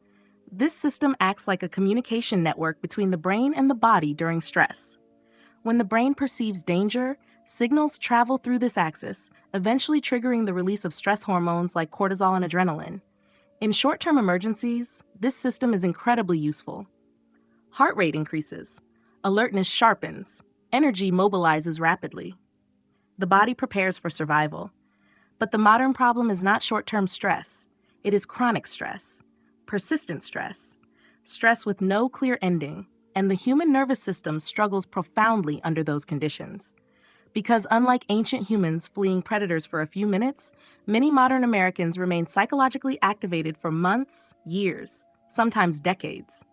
This system acts like a communication network between the brain and the body during stress. When the brain perceives danger, signals travel through this axis, eventually triggering the release of stress hormones like cortisol and adrenaline. In short-term emergencies, this system is incredibly useful. Heart rate increases, alertness sharpens, energy mobilizes rapidly. The body prepares for survival. But the modern problem is not short-term stress. It is chronic stress, persistent stress, stress with no clear ending, and the human nervous system struggles profoundly under those conditions. Because unlike ancient humans fleeing predators for a few minutes, many modern Americans remain psychologically activated for months, years, sometimes decades.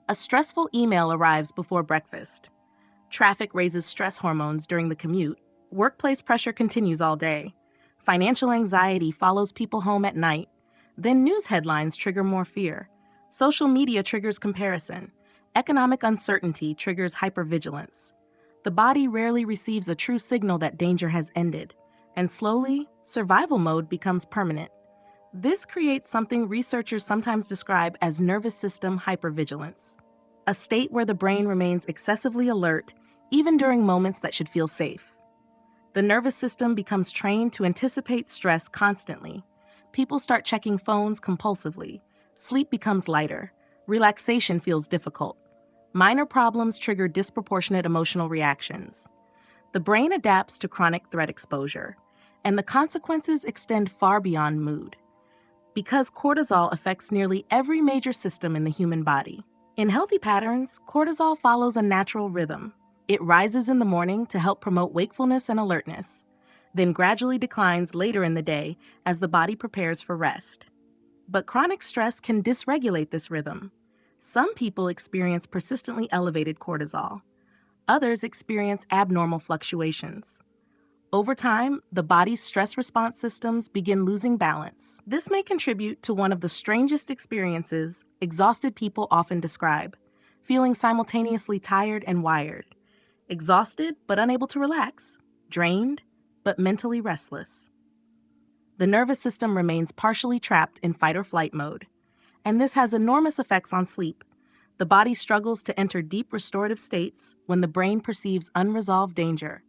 A stressful email arrives before breakfast. Traffic raises stress hormones during the commute. Workplace pressure continues all day. Financial anxiety follows people home at night. Then news headlines trigger more fear. Social media triggers comparison. Economic uncertainty triggers hypervigilance. The body rarely receives a true signal that danger has ended, and slowly, survival mode becomes permanent. This creates something researchers sometimes describe as nervous system hypervigilance, a state where the brain remains excessively alert even during moments that should feel safe. The nervous system becomes trained to anticipate stress constantly. People start checking phones compulsively. Sleep becomes lighter. Relaxation feels difficult. Minor problems trigger disproportionate emotional reactions. The brain adapts to chronic threat exposure, and the consequences extend far beyond mood. Because cortisol affects nearly every major system in the human body. In healthy patterns, cortisol follows a natural rhythm. It rises in the morning to help promote wakefulness and alertness, then gradually declines later in the day as the body prepares for rest. But chronic stress can dysregulate this rhythm. Some people experience persistently elevated cortisol. Others experience abnormal fluctuations. Over time, the body's stress response systems begin losing balance. This may contribute to one of the strangest experiences exhausted people often describe, feeling simultaneously tired and wired. Exhausted but unable to relax, drained but mentally restless. The nervous system remains partially trapped in fight or flight mode, and this has enormous effects on sleep. The body struggles to enter deep restorative states when the brain perceives unresolved danger.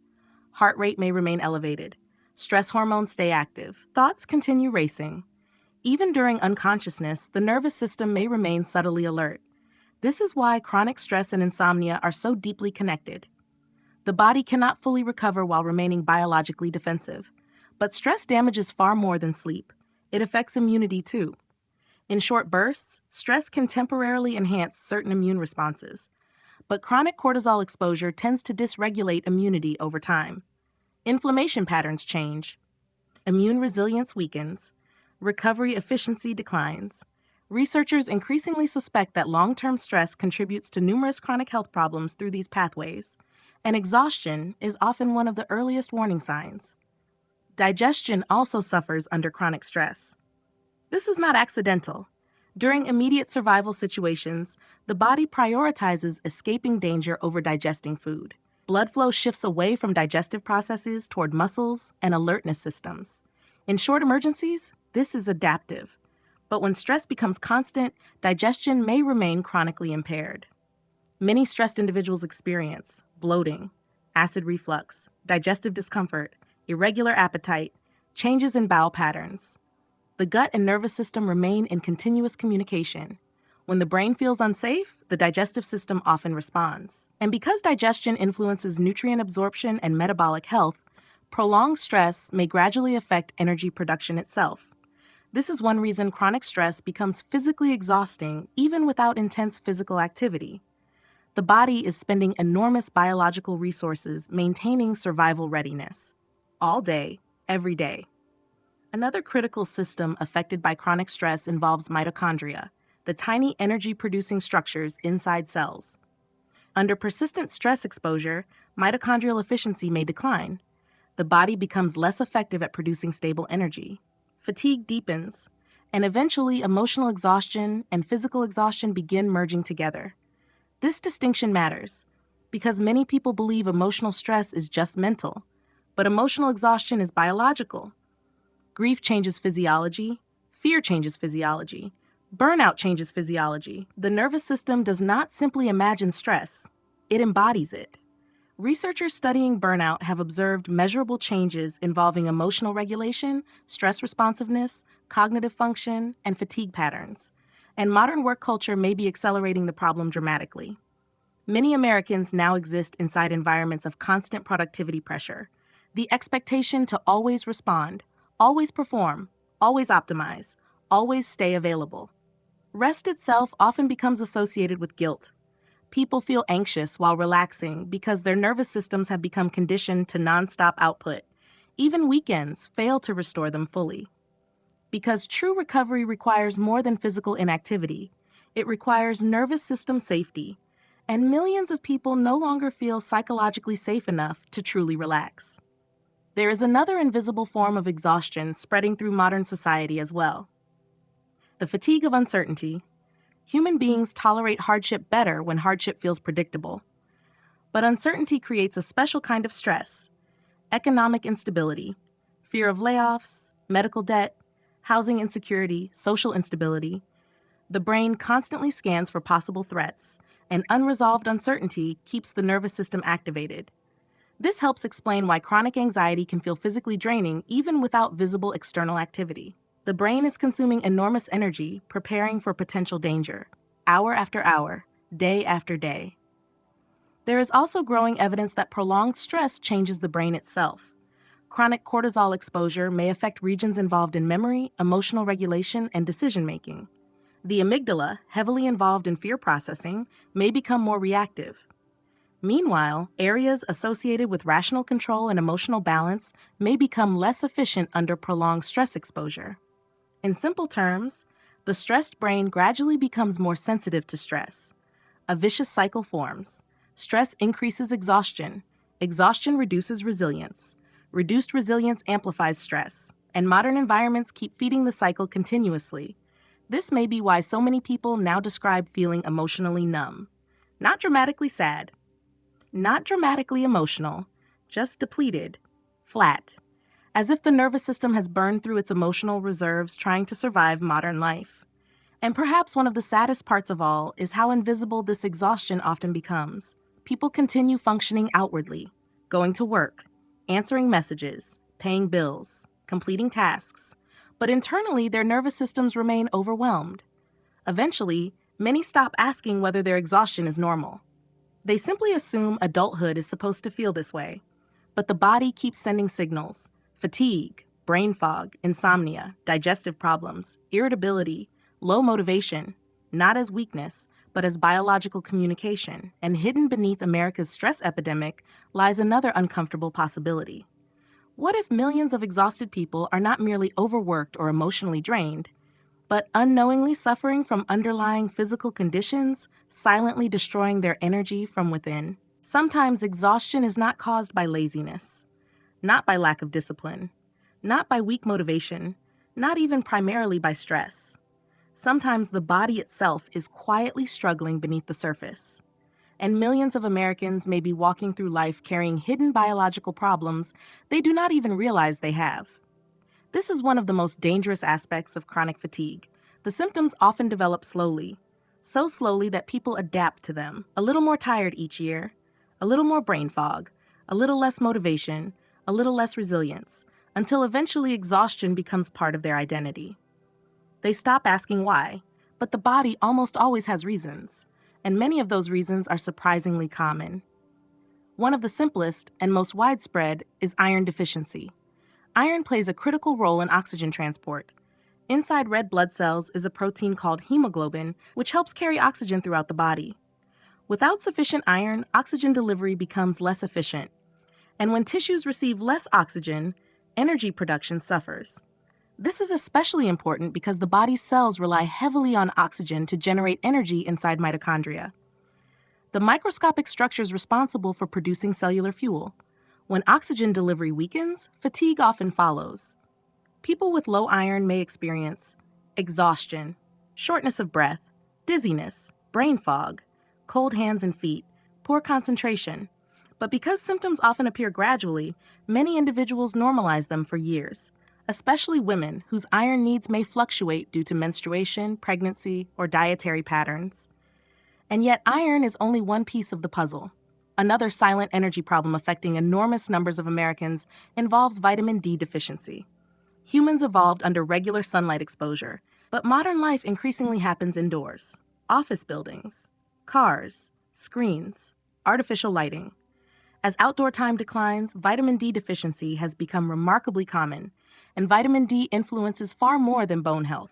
Heart rate may remain elevated. Stress hormones stay active. Thoughts continue racing. Even during unconsciousness, the nervous system may remain subtly alert. This is why chronic stress and insomnia are so deeply connected. The body cannot fully recover while remaining biologically defensive. But stress damages far more than sleep. It affects immunity too. In short bursts, stress can temporarily enhance certain immune responses, but chronic cortisol exposure tends to dysregulate immunity over time. Inflammation patterns change. Immune resilience weakens. Recovery efficiency declines. Researchers increasingly suspect that long-term stress contributes to numerous chronic health problems through these pathways, and exhaustion is often one of the earliest warning signs. Digestion also suffers under chronic stress. This is not accidental. During immediate survival situations, the body prioritizes escaping danger over digesting food. Blood flow shifts away from digestive processes toward muscles and alertness systems. In short emergencies, this is adaptive. But when stress becomes constant, digestion may remain chronically impaired. Many stressed individuals experience bloating, acid reflux, digestive discomfort, irregular appetite, changes in bowel patterns. The gut and nervous system remain in continuous communication. When the brain feels unsafe, the digestive system often responds. And because digestion influences nutrient absorption and metabolic health, prolonged stress may gradually affect energy production itself. This is one reason chronic stress becomes physically exhausting even without intense physical activity. The body is spending enormous biological resources maintaining survival readiness, all day, every day. Another critical system affected by chronic stress involves mitochondria, the tiny energy-producing structures inside cells. Under persistent stress exposure, mitochondrial efficiency may decline. The body becomes less effective at producing stable energy. Fatigue deepens, and eventually emotional exhaustion and physical exhaustion begin merging together. This distinction matters because many people believe emotional stress is just mental, but emotional exhaustion is biological. Grief changes physiology, Fear changes physiology. Burnout changes physiology. The nervous system does not simply imagine stress, it embodies it. Researchers studying burnout have observed measurable changes involving emotional regulation, stress responsiveness, cognitive function, and fatigue patterns. And modern work culture may be accelerating the problem dramatically. Many Americans now exist inside environments of constant productivity pressure. The expectation to always respond, always perform, always optimize, always stay available. Rest itself often becomes associated with guilt. People feel anxious while relaxing because their nervous systems have become conditioned to nonstop output. Even weekends fail to restore them fully. Because true recovery requires more than physical inactivity, it requires nervous system safety, and millions of people no longer feel psychologically safe enough to truly relax. There is another invisible form of exhaustion spreading through modern society as well: the fatigue of uncertainty. Human beings tolerate hardship better when hardship feels predictable. But uncertainty creates a special kind of stress: economic instability, fear of layoffs, medical debt, housing insecurity, social instability. The brain constantly scans for possible threats, and unresolved uncertainty keeps the nervous system activated. This helps explain why chronic anxiety can feel physically draining even without visible external activity. The brain is consuming enormous energy preparing for potential danger, hour after hour, day after day. There is also growing evidence that prolonged stress changes the brain itself. Chronic cortisol exposure may affect regions involved in memory, emotional regulation, and decision-making. The amygdala, heavily involved in fear processing, may become more reactive. Meanwhile, areas associated with rational control and emotional balance may become less efficient under prolonged stress exposure. In simple terms, the stressed brain gradually becomes more sensitive to stress. A vicious cycle forms. Stress increases exhaustion. Exhaustion reduces resilience. Reduced resilience amplifies stress. And modern environments keep feeding the cycle continuously. This may be why so many people now describe feeling emotionally numb. Not dramatically sad. Not dramatically emotional. Just depleted. Flat. As if the nervous system has burned through its emotional reserves trying to survive modern life. And perhaps one of the saddest parts of all is how invisible this exhaustion often becomes. People continue functioning outwardly, going to work, answering messages, paying bills, completing tasks, but internally their nervous systems remain overwhelmed. Eventually, many stop asking whether their exhaustion is normal. They simply assume adulthood is supposed to feel this way. But the body keeps sending signals: fatigue, brain fog, insomnia, digestive problems, irritability, low motivation, not as weakness, but as biological communication. And hidden beneath America's stress epidemic lies another uncomfortable possibility. What if millions of exhausted people are not merely overworked or emotionally drained, but unknowingly suffering from underlying physical conditions, silently destroying their energy from within? Sometimes exhaustion is not caused by laziness, not by lack of discipline, not by weak motivation, not even primarily by stress. Sometimes the body itself is quietly struggling beneath the surface. And millions of Americans may be walking through life carrying hidden biological problems they do not even realize they have. This is one of the most dangerous aspects of chronic fatigue. The symptoms often develop slowly, so slowly that people adapt to them. A little more tired each year, a little more brain fog, a little less motivation, a little less resilience, until eventually exhaustion becomes part of their identity. They stop asking why, but the body almost always has reasons, and many of those reasons are surprisingly common. One of the simplest and most widespread is iron deficiency. Iron plays a critical role in oxygen transport. Inside red blood cells is a protein called hemoglobin, which helps carry oxygen throughout the body. Without sufficient iron, oxygen delivery becomes less efficient. And when tissues receive less oxygen, energy production suffers. This is especially important because the body's cells rely heavily on oxygen to generate energy inside mitochondria, the microscopic structures responsible for producing cellular fuel. When oxygen delivery weakens, fatigue often follows. People with low iron may experience exhaustion, shortness of breath, dizziness, brain fog, cold hands and feet, poor concentration. But because symptoms often appear gradually, many individuals normalize them for years. especially women whose iron needs may fluctuate due to menstruation, pregnancy, or dietary patterns. And yet, iron is only one piece of the puzzle. Another silent energy problem affecting enormous numbers of Americans involves vitamin D deficiency. Humans evolved under regular sunlight exposure, but modern life increasingly happens indoors. Office buildings, cars, screens, artificial lighting. As outdoor time declines, vitamin D deficiency has become remarkably common, and vitamin D influences far more than bone health.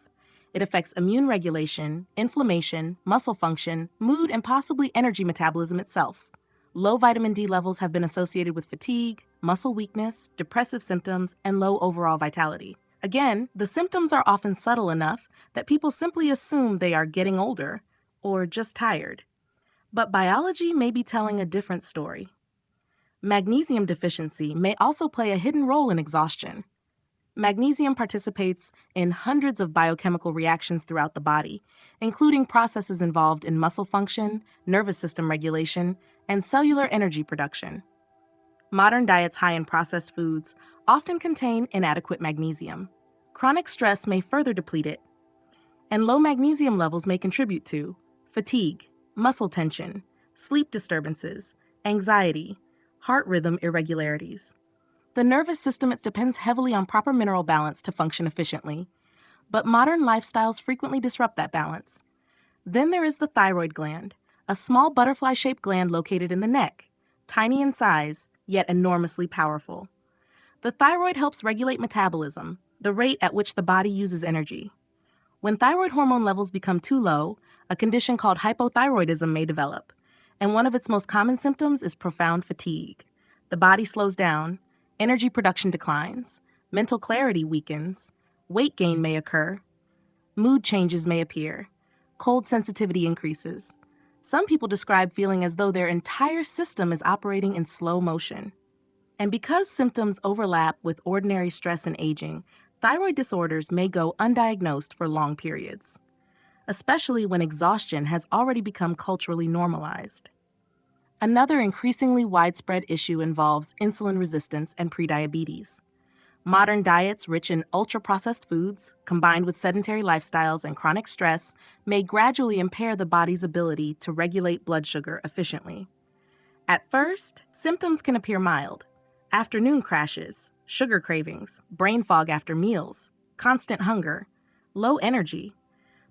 It affects immune regulation, inflammation, muscle function, mood, and possibly energy metabolism itself. Low vitamin D levels have been associated with fatigue, muscle weakness, depressive symptoms, and low overall vitality. Again, the symptoms are often subtle enough that people simply assume they are getting older or just tired. But biology may be telling a different story. Magnesium deficiency may also play a hidden role in exhaustion. Magnesium participates in hundreds of biochemical reactions throughout the body, including processes involved in muscle function, nervous system regulation, and cellular energy production. Modern diets high in processed foods often contain inadequate magnesium. Chronic stress may further deplete it, and low magnesium levels may contribute to fatigue, muscle tension, sleep disturbances, anxiety, heart rhythm irregularities. The nervous system depends heavily on proper mineral balance to function efficiently, but modern lifestyles frequently disrupt that balance. Then there is the thyroid gland, a small butterfly-shaped gland located in the neck, tiny in size, yet enormously powerful. The thyroid helps regulate metabolism, the rate at which the body uses energy. When thyroid hormone levels become too low, a condition called hypothyroidism may develop, and one of its most common symptoms is profound fatigue. The body slows down, energy production declines, mental clarity weakens, weight gain may occur, mood changes may appear, cold sensitivity increases. Some people describe feeling as though their entire system is operating in slow motion. And because symptoms overlap with ordinary stress and aging, thyroid disorders may go undiagnosed for long periods, especially when exhaustion has already become culturally normalized. Another increasingly widespread issue involves insulin resistance and prediabetes. Modern diets rich in ultra-processed foods, combined with sedentary lifestyles and chronic stress, may gradually impair the body's ability to regulate blood sugar efficiently. At first, symptoms can appear mild. Afternoon crashes, sugar cravings, brain fog after meals, constant hunger, low energy.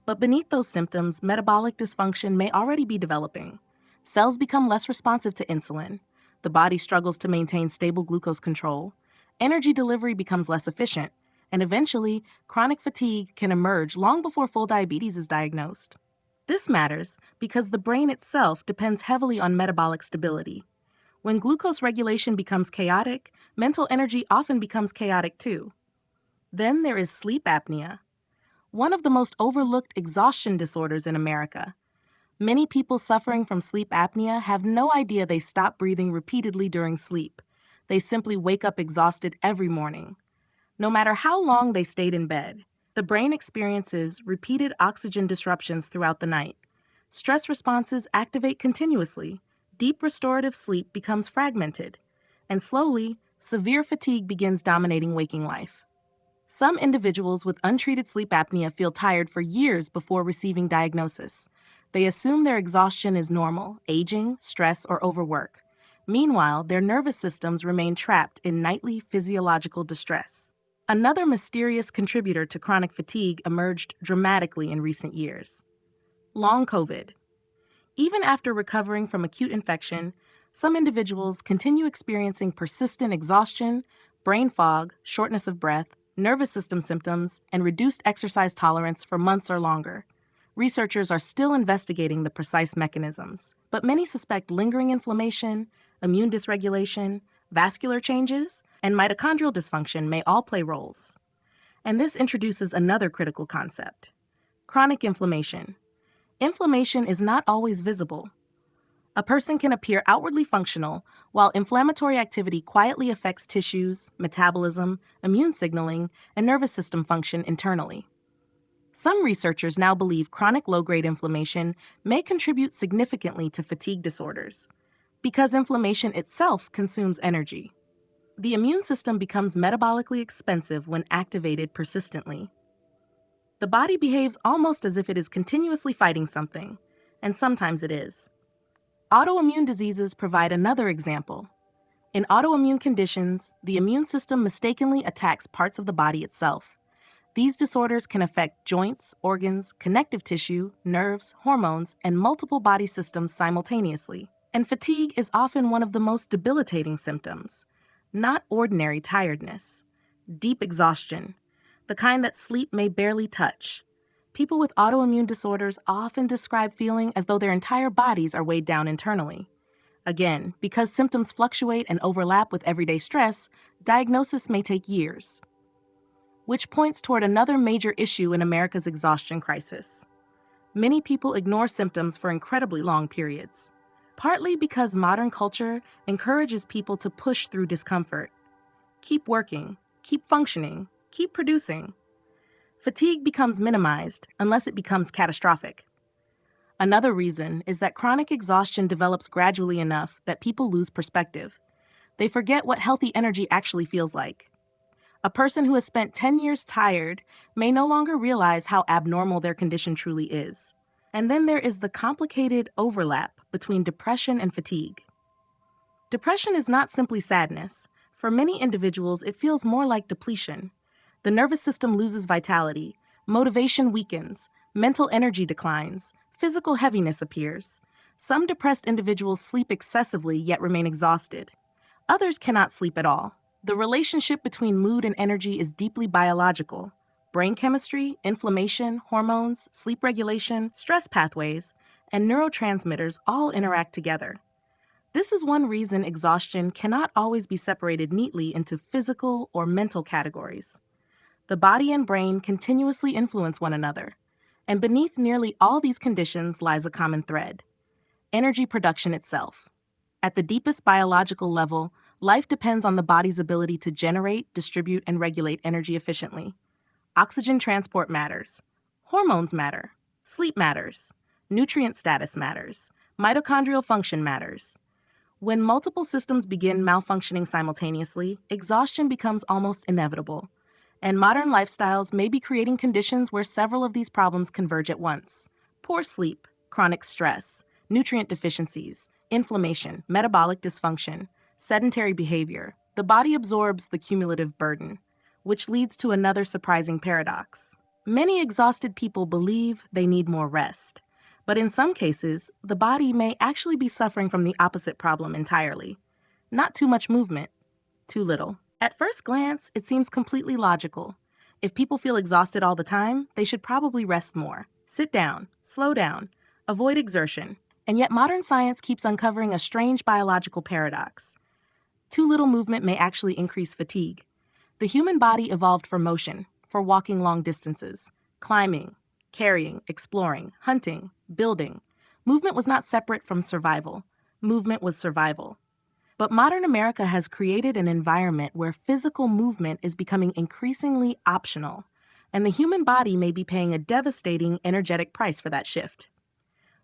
But beneath those symptoms, metabolic dysfunction may already be developing. Cells become less responsive to insulin. The body struggles to maintain stable glucose control. Energy delivery becomes less efficient. And eventually, chronic fatigue can emerge long before full diabetes is diagnosed. This matters because the brain itself depends heavily on metabolic stability. When glucose regulation becomes chaotic, mental energy often becomes chaotic too. Then there is sleep apnea, one of the most overlooked exhaustion disorders in America. Many people suffering from sleep apnea have no idea they stop breathing repeatedly during sleep. They simply wake up exhausted every morning. No matter how long they stayed in bed, the brain experiences repeated oxygen disruptions throughout the night. Stress responses activate continuously. Deep restorative sleep becomes fragmented. And slowly, severe fatigue begins dominating waking life. Some individuals with untreated sleep apnea feel tired for years before receiving diagnosis. They assume their exhaustion is normal, aging, stress, or overwork. Meanwhile, their nervous systems remain trapped in nightly physiological distress. Another mysterious contributor to chronic fatigue emerged dramatically in recent years: long COVID. Even after recovering from acute infection, some individuals continue experiencing persistent exhaustion, brain fog, shortness of breath, nervous system symptoms, and reduced exercise tolerance for months or longer. Researchers are still investigating the precise mechanisms, but many suspect lingering inflammation, immune dysregulation, vascular changes, and mitochondrial dysfunction may all play roles. And this introduces another critical concept: chronic inflammation. Inflammation is not always visible. A person can appear outwardly functional, while inflammatory activity quietly affects tissues, metabolism, immune signaling, and nervous system function internally. Some researchers now believe chronic low-grade inflammation may contribute significantly to fatigue disorders, because inflammation itself consumes energy. The immune system becomes metabolically expensive when activated persistently. The body behaves almost as if it is continuously fighting something, and sometimes it is. Autoimmune diseases provide another example. In autoimmune conditions, the immune system mistakenly attacks parts of the body itself. These disorders can affect joints, organs, connective tissue, nerves, hormones, and multiple body systems simultaneously. And fatigue is often one of the most debilitating symptoms. Not ordinary tiredness, deep exhaustion, the kind that sleep may barely touch. People with autoimmune disorders often describe feeling as though their entire bodies are weighed down internally. Again, because symptoms fluctuate and overlap with everyday stress, diagnosis may take years. Which points toward another major issue in America's exhaustion crisis. Many people ignore symptoms for incredibly long periods, partly because modern culture encourages people to push through discomfort. Keep working, keep functioning, keep producing. Fatigue becomes minimized unless it becomes catastrophic. Another reason is that chronic exhaustion develops gradually enough that people lose perspective. They forget what healthy energy actually feels like. A person who has spent 10 years tired may no longer realize how abnormal their condition truly is. And then there is the complicated overlap between depression and fatigue. Depression is not simply sadness. For many individuals, it feels more like depletion. The nervous system loses vitality, motivation weakens, mental energy declines, physical heaviness appears. Some depressed individuals sleep excessively yet remain exhausted. Others cannot sleep at all. The relationship between mood and energy is deeply biological. Brain chemistry, inflammation, hormones, sleep regulation, stress pathways, and neurotransmitters all interact together. This is one reason exhaustion cannot always be separated neatly into physical or mental categories. The body and brain continuously influence one another, and beneath nearly all these conditions lies a common thread: energy production itself. At the deepest biological level, life depends on the body's ability to generate, distribute, and regulate energy efficiently. Oxygen transport matters. Hormones matter. Sleep matters. Nutrient status matters. Mitochondrial function matters. When multiple systems begin malfunctioning simultaneously, exhaustion becomes almost inevitable. And modern lifestyles may be creating conditions where several of these problems converge at once. Poor sleep, chronic stress, nutrient deficiencies, inflammation, metabolic dysfunction, sedentary behavior. The body absorbs the cumulative burden, which leads to another surprising paradox. Many exhausted people believe they need more rest, but in some cases, the body may actually be suffering from the opposite problem entirely. Not too much movement, too little. At first glance, it seems completely logical. If people feel exhausted all the time, they should probably rest more. Sit down, slow down, avoid exertion. And yet modern science keeps uncovering a strange biological paradox. Too little movement may actually increase fatigue. The human body evolved for motion, for walking long distances, climbing, carrying, exploring, hunting, building. Movement was not separate from survival. Movement was survival. But modern America has created an environment where physical movement is becoming increasingly optional, and the human body may be paying a devastating energetic price for that shift.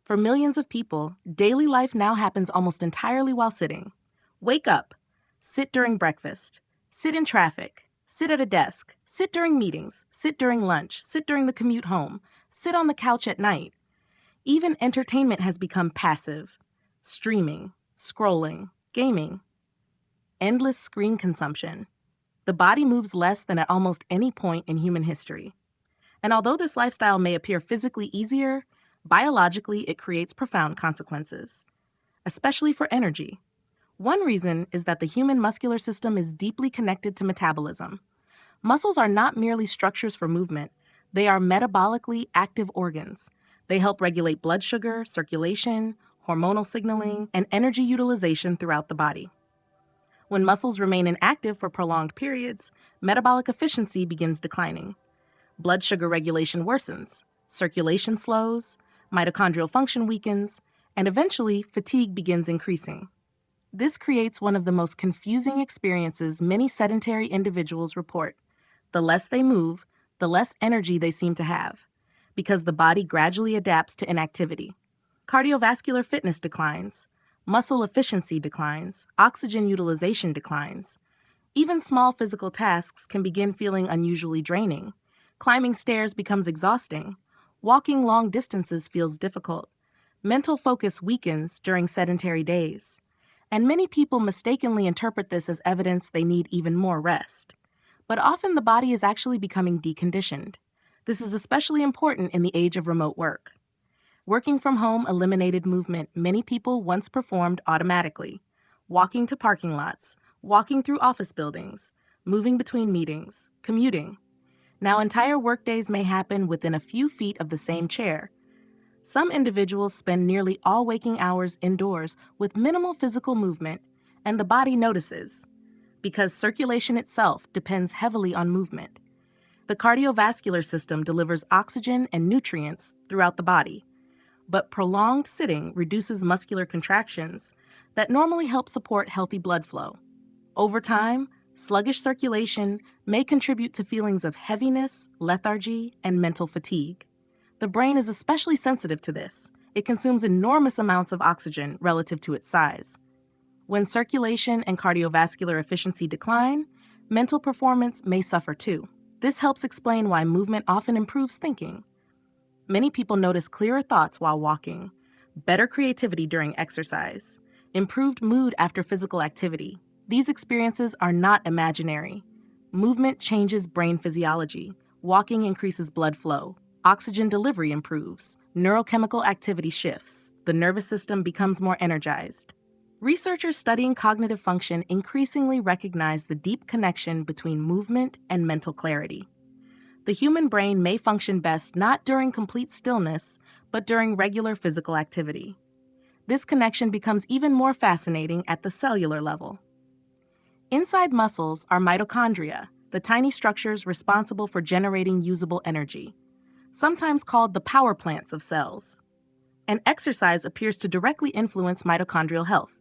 For millions of people, daily life now happens almost entirely while sitting. Wake up, sit during breakfast, sit in traffic, sit at a desk, sit during meetings, sit during lunch, sit during the commute home, sit on the couch at night. Even entertainment has become passive. Streaming, scrolling, gaming, endless screen consumption. The body moves less than at almost any point in human history. And although this lifestyle may appear physically easier, biologically it creates profound consequences, especially for energy. One reason is that the human muscular system is deeply connected to metabolism. Muscles are not merely structures for movement, they are metabolically active organs. They help regulate blood sugar, circulation, hormonal signaling, and energy utilization throughout the body. When muscles remain inactive for prolonged periods, metabolic efficiency begins declining. Blood sugar regulation worsens, circulation slows, mitochondrial function weakens, and eventually fatigue begins increasing. This creates one of the most confusing experiences many sedentary individuals report. The less they move, the less energy they seem to have, because the body gradually adapts to inactivity. Cardiovascular fitness declines, muscle efficiency declines, oxygen utilization declines. Even small physical tasks can begin feeling unusually draining. Climbing stairs becomes exhausting. Walking long distances feels difficult. Mental focus weakens during sedentary days. And many people mistakenly interpret this as evidence they need even more rest. But often the body is actually becoming deconditioned. This is especially important in the age of remote work. Working from home eliminated movement many people once performed automatically. Walking to parking lots, walking through office buildings, moving between meetings, commuting. Now entire workdays may happen within a few feet of the same chair. Some individuals spend nearly all waking hours indoors with minimal physical movement, and the body notices, because circulation itself depends heavily on movement. The cardiovascular system delivers oxygen and nutrients throughout the body, but prolonged sitting reduces muscular contractions that normally help support healthy blood flow. Over time, sluggish circulation may contribute to feelings of heaviness, lethargy, and mental fatigue. The brain is especially sensitive to this. It consumes enormous amounts of oxygen relative to its size. When circulation and cardiovascular efficiency decline, mental performance may suffer too. This helps explain why movement often improves thinking. Many people notice clearer thoughts while walking, better creativity during exercise, improved mood after physical activity. These experiences are not imaginary. Movement changes brain physiology. Walking increases blood flow. Oxygen delivery improves. Neurochemical activity shifts. The nervous system becomes more energized. Researchers studying cognitive function increasingly recognize the deep connection between movement and mental clarity. The human brain may function best not during complete stillness, but during regular physical activity. This connection becomes even more fascinating at the cellular level. Inside muscles are mitochondria, the tiny structures responsible for generating usable energy, sometimes called the power plants of cells. And exercise appears to directly influence mitochondrial health.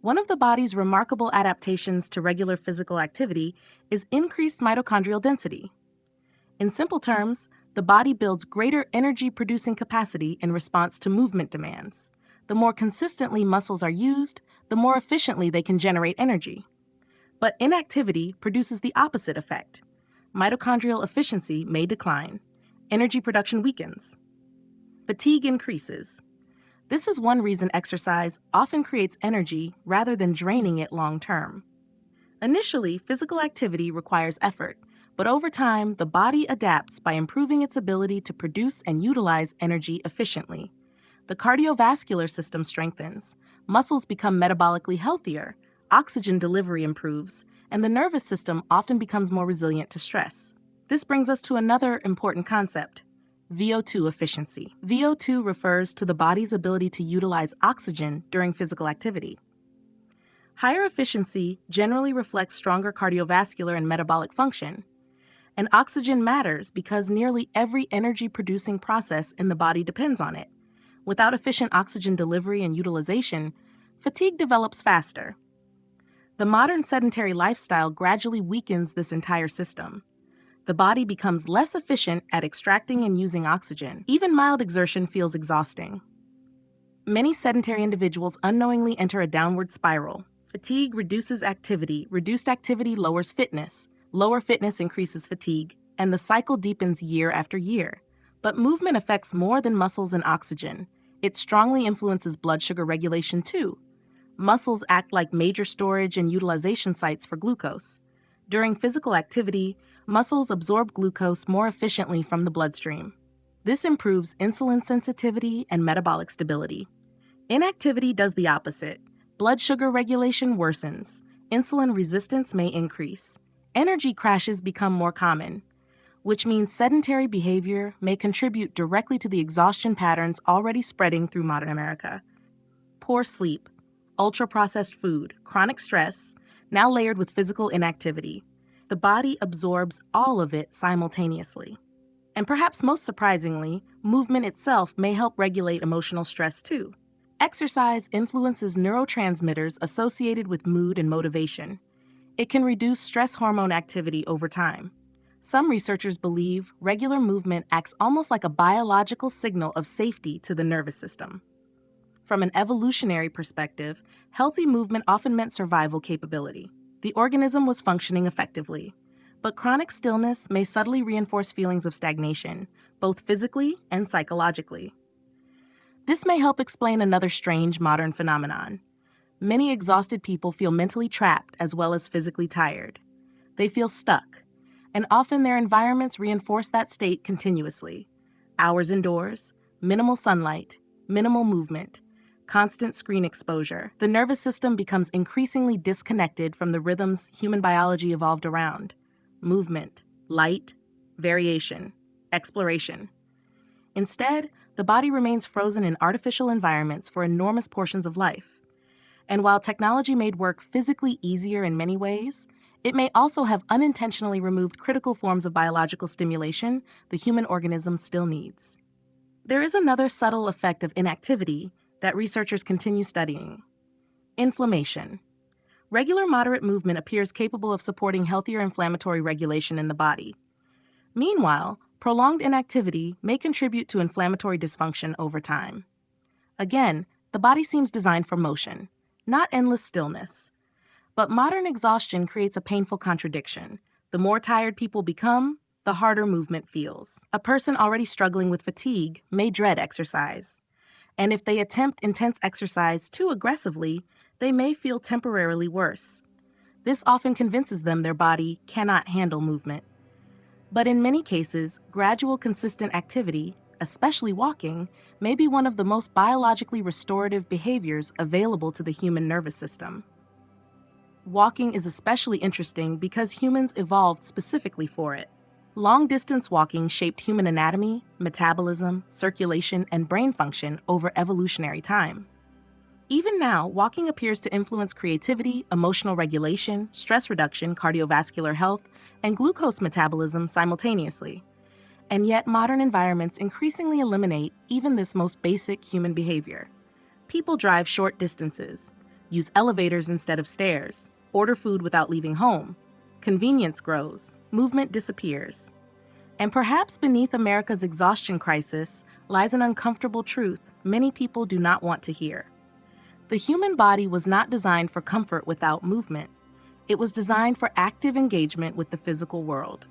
One of the body's remarkable adaptations to regular physical activity is increased mitochondrial density. In simple terms, the body builds greater energy-producing capacity in response to movement demands. The more consistently muscles are used, the more efficiently they can generate energy. But inactivity produces the opposite effect. Mitochondrial efficiency may decline. Energy production weakens. Fatigue increases. This is one reason exercise often creates energy rather than draining it long-term. Initially, physical activity requires effort, but over time, the body adapts by improving its ability to produce and utilize energy efficiently. The cardiovascular system strengthens, muscles become metabolically healthier, oxygen delivery improves, and the nervous system often becomes more resilient to stress. This brings us to another important concept: VO2 efficiency. VO2 refers to the body's ability to utilize oxygen during physical activity. Higher efficiency generally reflects stronger cardiovascular and metabolic function. And oxygen matters because nearly every energy-producing process in the body depends on it. Without efficient oxygen delivery and utilization, fatigue develops faster. The modern sedentary lifestyle gradually weakens this entire system. The body becomes less efficient at extracting and using oxygen. Even mild exertion feels exhausting. Many sedentary individuals unknowingly enter a downward spiral. Fatigue reduces activity. Reduced activity lowers fitness. Lower fitness increases fatigue, and the cycle deepens year after year. But movement affects more than muscles and oxygen. It strongly influences blood sugar regulation too. Muscles act like major storage and utilization sites for glucose. During physical activity, muscles absorb glucose more efficiently from the bloodstream. This improves insulin sensitivity and metabolic stability. Inactivity does the opposite. Blood sugar regulation worsens. Insulin resistance may increase. Energy crashes become more common, which means sedentary behavior may contribute directly to the exhaustion patterns already spreading through modern America. Poor sleep, ultra-processed food, chronic stress, now layered with physical inactivity. The body absorbs all of it simultaneously. And perhaps most surprisingly, movement itself may help regulate emotional stress too. Exercise influences neurotransmitters associated with mood and motivation. It can reduce stress hormone activity over time. Some researchers believe regular movement acts almost like a biological signal of safety to the nervous system. From an evolutionary perspective, healthy movement often meant survival capability. The organism was functioning effectively. But chronic stillness may subtly reinforce feelings of stagnation, both physically and psychologically. This may help explain another strange modern phenomenon. Many exhausted people feel mentally trapped as well as physically tired. They feel stuck, and often their environments reinforce that state continuously. Hours indoors, minimal sunlight, minimal movement, constant screen exposure. The nervous system becomes increasingly disconnected from the rhythms human biology evolved around: movement, light, variation, exploration. Instead, the body remains frozen in artificial environments for enormous portions of life. And while technology made work physically easier in many ways, it may also have unintentionally removed critical forms of biological stimulation the human organism still needs. There is another subtle effect of inactivity that researchers continue studying: inflammation. Regular moderate movement appears capable of supporting healthier inflammatory regulation in the body. Meanwhile, prolonged inactivity may contribute to inflammatory dysfunction over time. Again, the body seems designed for motion, not endless stillness. But modern exhaustion creates a painful contradiction. The more tired people become, the harder movement feels. A person already struggling with fatigue may dread exercise. And if they attempt intense exercise too aggressively, they may feel temporarily worse. This often convinces them their body cannot handle movement. But in many cases, gradual, consistent activity, especially walking, may be one of the most biologically restorative behaviors available to the human nervous system. Walking is especially interesting because humans evolved specifically for it. Long-distance walking shaped human anatomy, metabolism, circulation, and brain function over evolutionary time. Even now, walking appears to influence creativity, emotional regulation, stress reduction, cardiovascular health, and glucose metabolism simultaneously. And yet, modern environments increasingly eliminate even this most basic human behavior. People drive short distances, use elevators instead of stairs, order food without leaving home. Convenience grows, movement disappears. And perhaps beneath America's exhaustion crisis lies an uncomfortable truth many people do not want to hear. The human body was not designed for comfort without movement. It was designed for active engagement with the physical world.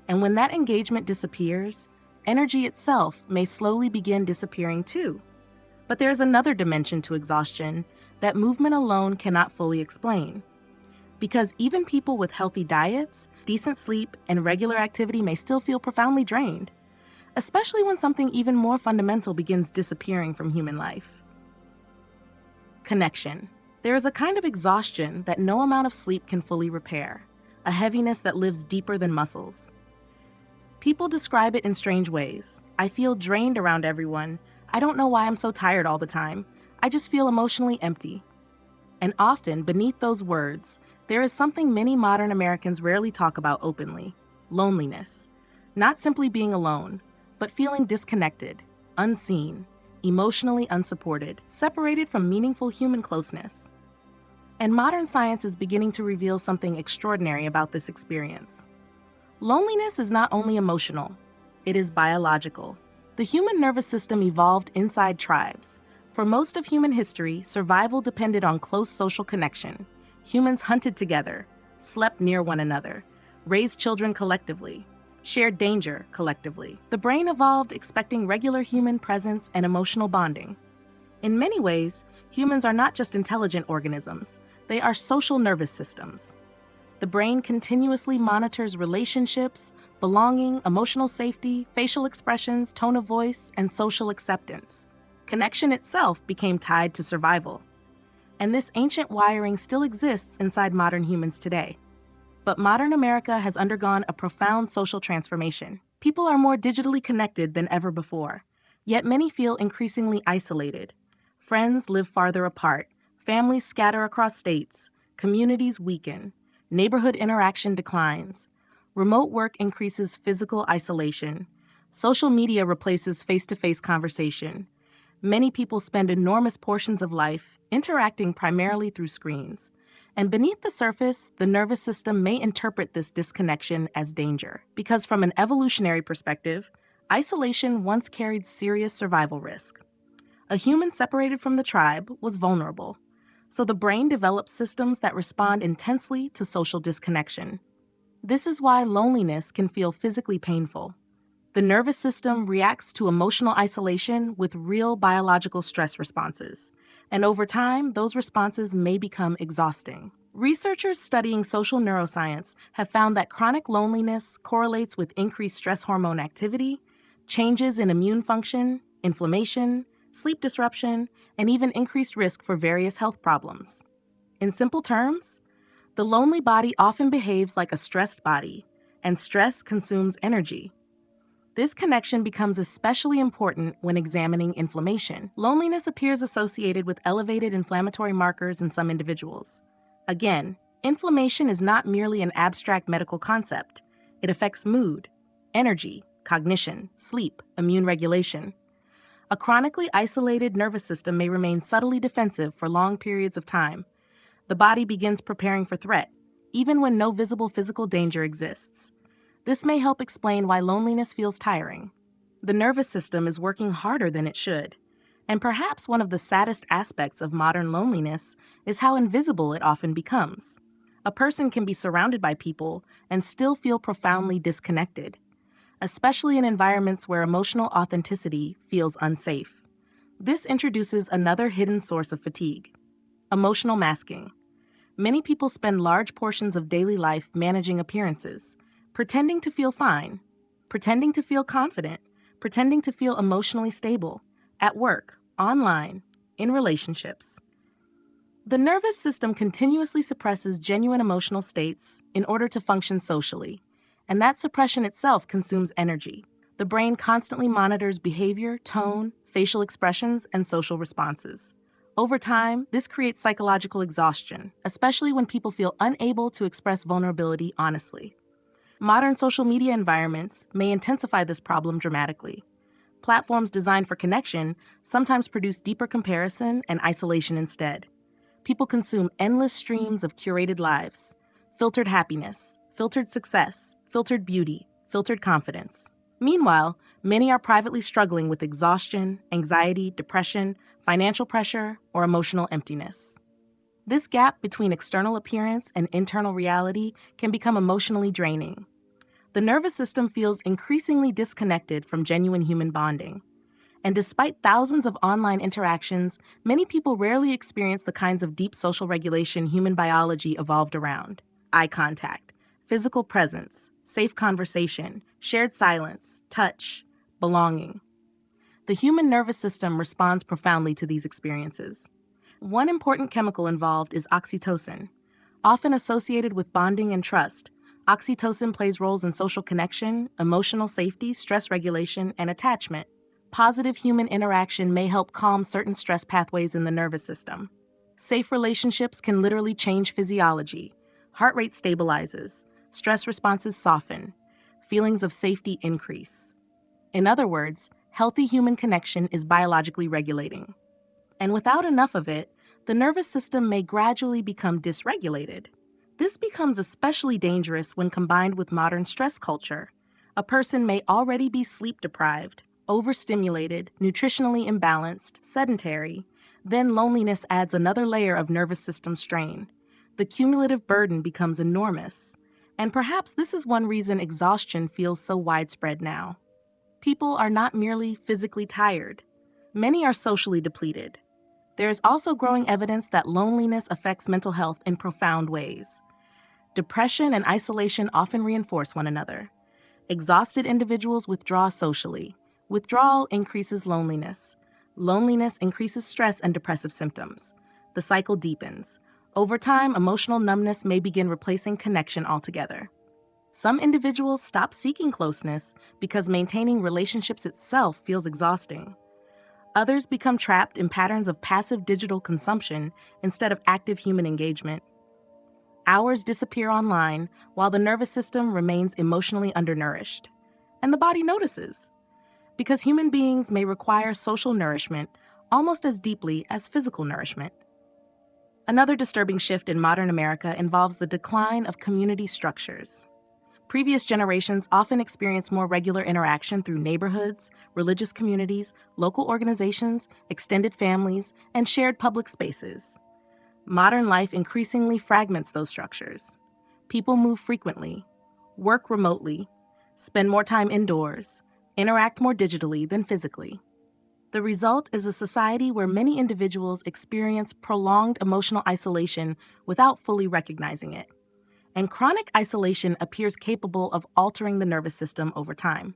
And when that engagement disappears, energy itself may slowly begin disappearing too. But there's another dimension to exhaustion that movement alone cannot fully explain. Because even people with healthy diets, decent sleep, and regular activity may still feel profoundly drained, especially when something even more fundamental begins disappearing from human life. Connection. There is a kind of exhaustion that no amount of sleep can fully repair, a heaviness that lives deeper than muscles. People describe it in strange ways. I feel drained around everyone. I don't know why I'm so tired all the time. I just feel emotionally empty. And often, beneath those words, there is something many modern Americans rarely talk about openly: loneliness. Not simply being alone, but feeling disconnected, unseen, emotionally unsupported, separated from meaningful human closeness. And modern science is beginning to reveal something extraordinary about this experience. Loneliness is not only emotional, it is biological. The human nervous system evolved inside tribes. For most of human history, survival depended on close social connection. Humans hunted together, slept near one another, raised children collectively, shared danger collectively. The brain evolved expecting regular human presence and emotional bonding. In many ways, humans are not just intelligent organisms, they are social nervous systems. The brain continuously monitors relationships, belonging, emotional safety, facial expressions, tone of voice, and social acceptance. Connection itself became tied to survival. And this ancient wiring still exists inside modern humans today. But modern America has undergone a profound social transformation. People are more digitally connected than ever before, yet many feel increasingly isolated. Friends live farther apart, families scatter across states, communities weaken, neighborhood interaction declines, remote work increases physical isolation, social media replaces face-to-face conversation. Many people spend enormous portions of life interacting primarily through screens. And beneath the surface, the nervous system may interpret this disconnection as danger. Because from an evolutionary perspective, isolation once carried serious survival risk. A human separated from the tribe was vulnerable. So the brain develops systems that respond intensely to social disconnection. This is why loneliness can feel physically painful. The nervous system reacts to emotional isolation with real biological stress responses, and over time, those responses may become exhausting. Researchers studying social neuroscience have found that chronic loneliness correlates with increased stress hormone activity, changes in immune function, inflammation, sleep disruption, and even increased risk for various health problems. In simple terms, the lonely body often behaves like a stressed body, and stress consumes energy. This connection becomes especially important when examining inflammation. Loneliness appears associated with elevated inflammatory markers in some individuals. Again, inflammation is not merely an abstract medical concept. It affects mood, energy, cognition, sleep, immune regulation. A chronically isolated nervous system may remain subtly defensive for long periods of time. The body begins preparing for threat, even when no visible physical danger exists. This may help explain why loneliness feels tiring. The nervous system is working harder than it should. And perhaps one of the saddest aspects of modern loneliness is how invisible it often becomes. A person can be surrounded by people and still feel profoundly disconnected, especially in environments where emotional authenticity feels unsafe. This introduces another hidden source of fatigue: emotional masking. Many people spend large portions of daily life managing appearances, pretending to feel fine, pretending to feel confident, pretending to feel emotionally stable, at work, online, in relationships. The nervous system continuously suppresses genuine emotional states in order to function socially, and that suppression itself consumes energy. The brain constantly monitors behavior, tone, facial expressions, and social responses. Over time, this creates psychological exhaustion, especially when people feel unable to express vulnerability honestly. Modern social media environments may intensify this problem dramatically. Platforms designed for connection sometimes produce deeper comparison and isolation instead. People consume endless streams of curated lives: filtered happiness, filtered success, filtered beauty, filtered confidence. Meanwhile, many are privately struggling with exhaustion, anxiety, depression, financial pressure, or emotional emptiness. This gap between external appearance and internal reality can become emotionally draining. The nervous system feels increasingly disconnected from genuine human bonding. And despite thousands of online interactions, many people rarely experience the kinds of deep social regulation human biology evolved around: eye contact, physical presence, safe conversation, shared silence, touch, belonging. The human nervous system responds profoundly to these experiences. One important chemical involved is oxytocin. Often associated with bonding and trust, oxytocin plays roles in social connection, emotional safety, stress regulation, and attachment. Positive human interaction may help calm certain stress pathways in the nervous system. Safe relationships can literally change physiology. Heart rate stabilizes, stress responses soften, feelings of safety increase. In other words, healthy human connection is biologically regulating. And without enough of it, the nervous system may gradually become dysregulated. This becomes especially dangerous when combined with modern stress culture. A person may already be sleep deprived, overstimulated, nutritionally imbalanced, sedentary. Then loneliness adds another layer of nervous system strain. The cumulative burden becomes enormous. And perhaps this is one reason exhaustion feels so widespread now. People are not merely physically tired. Many are socially depleted. There is also growing evidence that loneliness affects mental health in profound ways. Depression and isolation often reinforce one another. Exhausted individuals withdraw socially. Withdrawal increases loneliness. Loneliness increases stress and depressive symptoms. The cycle deepens. Over time, emotional numbness may begin replacing connection altogether. Some individuals stop seeking closeness because maintaining relationships itself feels exhausting. Others become trapped in patterns of passive digital consumption instead of active human engagement. Hours disappear online while the nervous system remains emotionally undernourished. And the body notices, because human beings may require social nourishment almost as deeply as physical nourishment. Another disturbing shift in modern America involves the decline of community structures. Previous generations often experienced more regular interaction through neighborhoods, religious communities, local organizations, extended families, and shared public spaces. Modern life increasingly fragments those structures. People move frequently, work remotely, spend more time indoors, interact more digitally than physically. The result is a society where many individuals experience prolonged emotional isolation without fully recognizing it. And chronic isolation appears capable of altering the nervous system over time.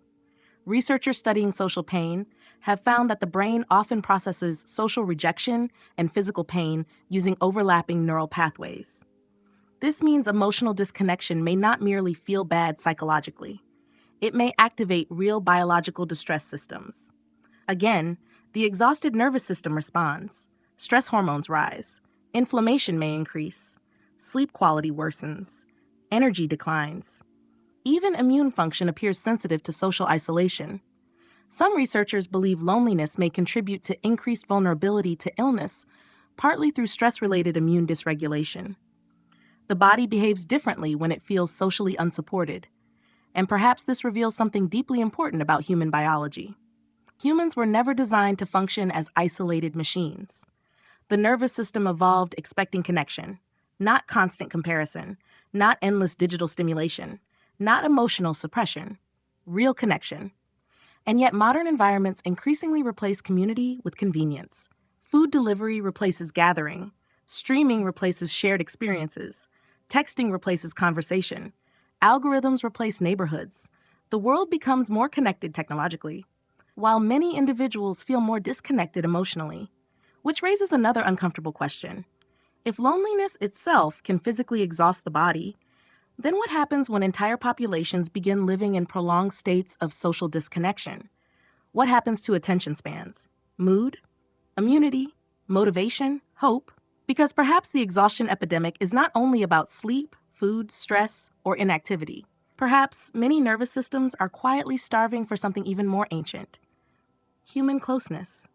Researchers studying social pain have found that the brain often processes social rejection and physical pain using overlapping neural pathways. This means emotional disconnection may not merely feel bad psychologically. It may activate real biological distress systems. Again, the exhausted nervous system responds. Stress hormones rise. Inflammation may increase. Sleep quality worsens. Energy declines. Even immune function appears sensitive to social isolation. Some researchers believe loneliness may contribute to increased vulnerability to illness, partly through stress-related immune dysregulation. The body behaves differently when it feels socially unsupported, and perhaps this reveals something deeply important about human biology. Humans were never designed to function as isolated machines. The nervous system evolved expecting connection, not constant comparison, not endless digital stimulation, not emotional suppression, real connection. And yet modern environments increasingly replace community with convenience. Food delivery replaces gathering, streaming replaces shared experiences, texting replaces conversation, algorithms replace neighborhoods. The world becomes more connected technologically, while many individuals feel more disconnected emotionally, which raises another uncomfortable question. If loneliness itself can physically exhaust the body, then what happens when entire populations begin living in prolonged states of social disconnection? What happens to attention spans, mood, immunity, motivation, hope? Because perhaps the exhaustion epidemic is not only about sleep, food, stress, or inactivity. Perhaps many nervous systems are quietly starving for something even more ancient: human closeness.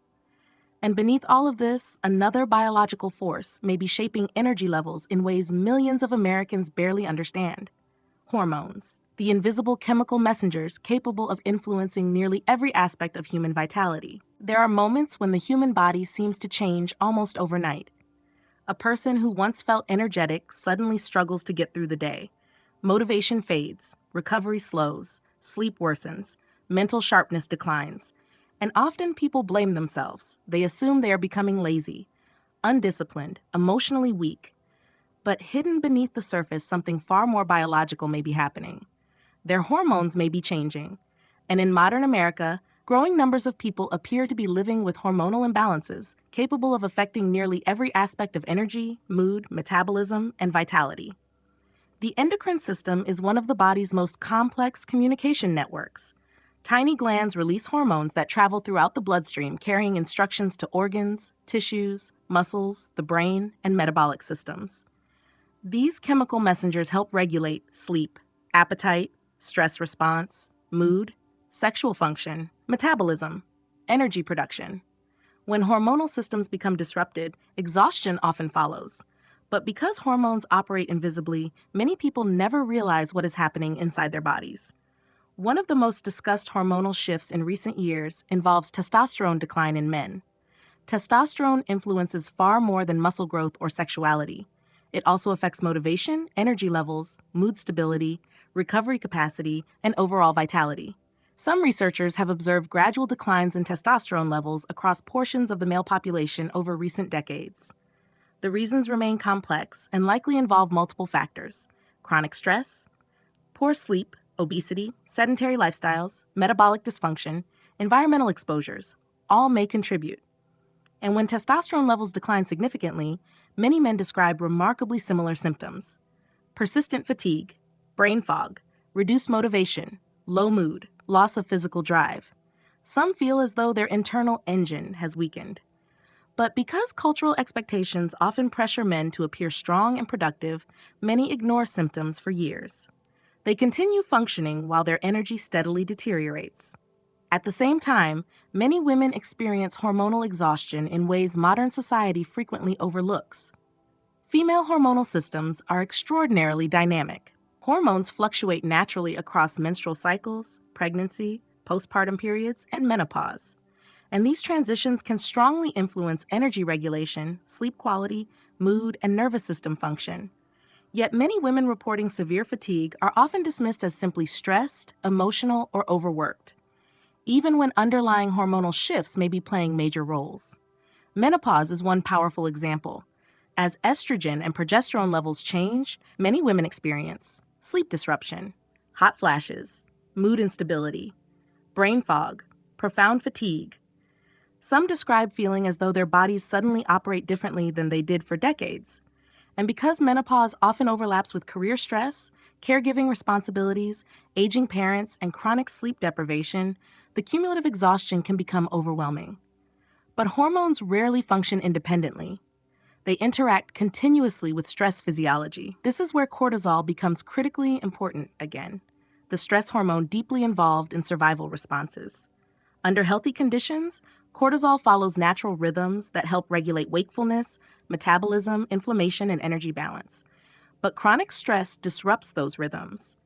And beneath all of this, another biological force may be shaping energy levels in ways millions of Americans barely understand: hormones, the invisible chemical messengers capable of influencing nearly every aspect of human vitality. There are moments when the human body seems to change almost overnight. A person who once felt energetic suddenly struggles to get through the day. Motivation fades, recovery slows, sleep worsens, mental sharpness declines. And often people blame themselves. They assume they are becoming lazy, undisciplined, emotionally weak. But hidden beneath the surface, something far more biological may be happening. Their hormones may be changing. And in modern America, growing numbers of people appear to be living with hormonal imbalances, capable of affecting nearly every aspect of energy, mood, metabolism, and vitality. The endocrine system is one of the body's most complex communication networks. Tiny glands release hormones that travel throughout the bloodstream, carrying instructions to organs, tissues, muscles, the brain, and metabolic systems. These chemical messengers help regulate sleep, appetite, stress response, mood, sexual function, metabolism, energy production. When hormonal systems become disrupted, exhaustion often follows. But because hormones operate invisibly, many people never realize what is happening inside their bodies. One of the most discussed hormonal shifts in recent years involves testosterone decline in men. Testosterone influences far more than muscle growth or sexuality. It also affects motivation, energy levels, mood stability, recovery capacity, and overall vitality. Some researchers have observed gradual declines in testosterone levels across portions of the male population over recent decades. The reasons remain complex and likely involve multiple factors: chronic stress, poor sleep, obesity, sedentary lifestyles, metabolic dysfunction, environmental exposures. All may contribute. And when testosterone levels decline significantly, many men describe remarkably similar symptoms: persistent fatigue, brain fog, reduced motivation, low mood, loss of physical drive. Some feel as though their internal engine has weakened. But because cultural expectations often pressure men to appear strong and productive, many ignore symptoms for years. They continue functioning while their energy steadily deteriorates. At the same time, many women experience hormonal exhaustion in ways modern society frequently overlooks. Female hormonal systems are extraordinarily dynamic. Hormones fluctuate naturally across menstrual cycles, pregnancy, postpartum periods, and menopause. And these transitions can strongly influence energy regulation, sleep quality, mood, and nervous system function. Yet many women reporting severe fatigue are often dismissed as simply stressed, emotional, or overworked, even when underlying hormonal shifts may be playing major roles. Menopause is one powerful example. As estrogen and progesterone levels change, many women experience sleep disruption, hot flashes, mood instability, brain fog, profound fatigue. Some describe feeling as though their bodies suddenly operate differently than they did for decades. And because menopause often overlaps with career stress, caregiving responsibilities, aging parents, and chronic sleep deprivation, the cumulative exhaustion can become overwhelming. But hormones rarely function independently. They interact continuously with stress physiology. This is where cortisol becomes critically important again, the stress hormone deeply involved in survival responses. Under healthy conditions, cortisol follows natural rhythms that help regulate wakefulness, metabolism, inflammation, and energy balance. But chronic stress disrupts those rhythms,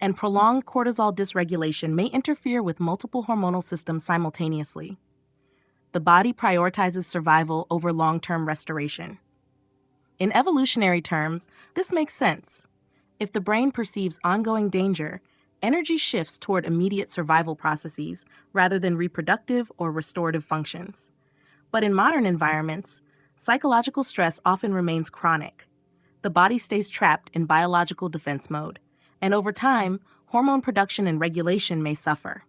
and prolonged cortisol dysregulation may interfere with multiple hormonal systems simultaneously. The body prioritizes survival over long-term restoration. In evolutionary terms, this makes sense. If the brain perceives ongoing danger, energy shifts toward immediate survival processes rather than reproductive or restorative functions. But in modern environments, psychological stress often remains chronic. The body stays trapped in biological defense mode, and over time, hormone production and regulation may suffer.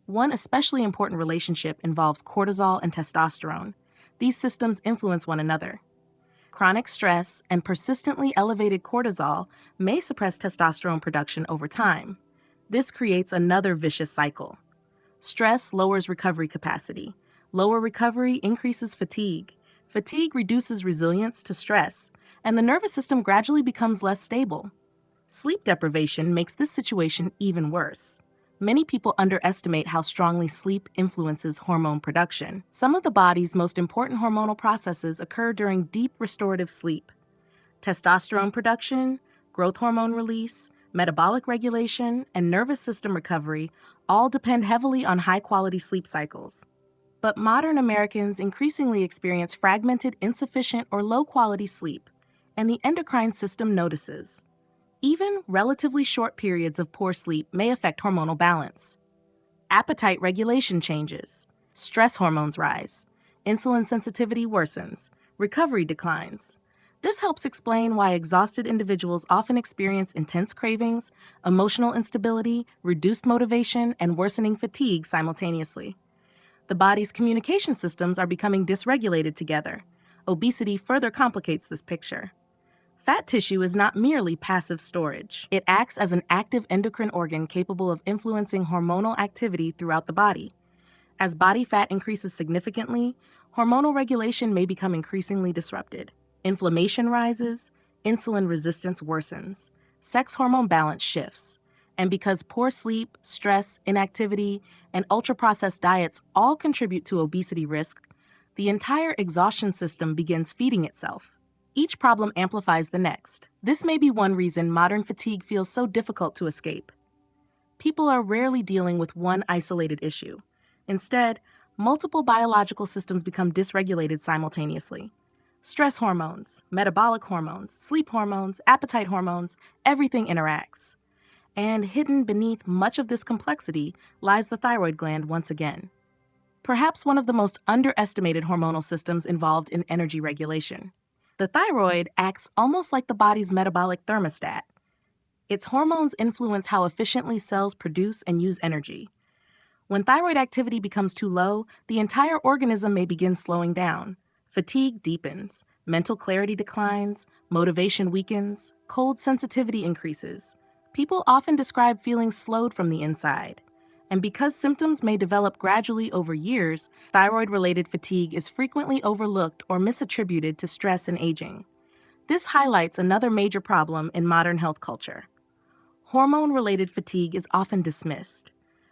One especially important relationship involves cortisol and testosterone. These systems influence one another. Chronic stress and persistently elevated cortisol may suppress testosterone production over time. This creates another vicious cycle. Stress lowers recovery capacity. Lower recovery increases fatigue. Fatigue reduces resilience to stress, and the nervous system gradually becomes less stable. Sleep deprivation makes this situation even worse. Many people underestimate how strongly sleep influences hormone production. Some of the body's most important hormonal processes occur during deep restorative sleep. Testosterone production, growth hormone release, metabolic regulation, and nervous system recovery all depend heavily on high-quality sleep cycles. But modern Americans increasingly experience fragmented, insufficient, or low-quality sleep, and the endocrine system notices. Even relatively short periods of poor sleep may affect hormonal balance. Appetite regulation changes, stress hormones rise, insulin sensitivity worsens, recovery declines. This helps explain why exhausted individuals often experience intense cravings, emotional instability, reduced motivation, and worsening fatigue simultaneously. The body's communication systems are becoming dysregulated together. Obesity further complicates this picture. Fat tissue is not merely passive storage. It acts as an active endocrine organ capable of influencing hormonal activity throughout the body. As body fat increases significantly, hormonal regulation may become increasingly disrupted. Inflammation rises, insulin resistance worsens, sex hormone balance shifts. And because poor sleep, stress, inactivity, and ultra-processed diets all contribute to obesity risk, the entire exhaustion system begins feeding itself. Each problem amplifies the next. This may be one reason modern fatigue feels so difficult to escape. People are rarely dealing with one isolated issue. Instead, multiple biological systems become dysregulated simultaneously. Stress hormones, metabolic hormones, sleep hormones, appetite hormones, everything interacts. And hidden beneath much of this complexity lies the thyroid gland once again. Perhaps one of the most underestimated hormonal systems involved in energy regulation. The thyroid acts almost like the body's metabolic thermostat. Its hormones influence how efficiently cells produce and use energy. When thyroid activity becomes too low, the entire organism may begin slowing down. Fatigue deepens, mental clarity declines, motivation weakens, cold sensitivity increases. People often describe feeling slowed from the inside. And because symptoms may develop gradually over years, thyroid-related fatigue is frequently overlooked or misattributed to stress and aging. This highlights another major problem in modern health culture. Hormone-related fatigue is often dismissed,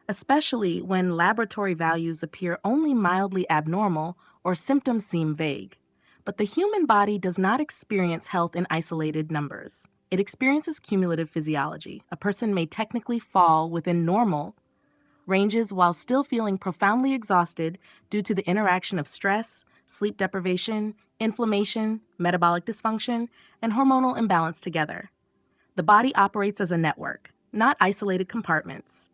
especially when laboratory values appear only mildly abnormal or symptoms seem vague. But the human body does not experience health in isolated numbers. It experiences cumulative physiology. A person may technically fall within normal ranges while still feeling profoundly exhausted due to the interaction of stress, sleep deprivation, inflammation, metabolic dysfunction, and hormonal imbalance together. The body operates as a network, not isolated compartments.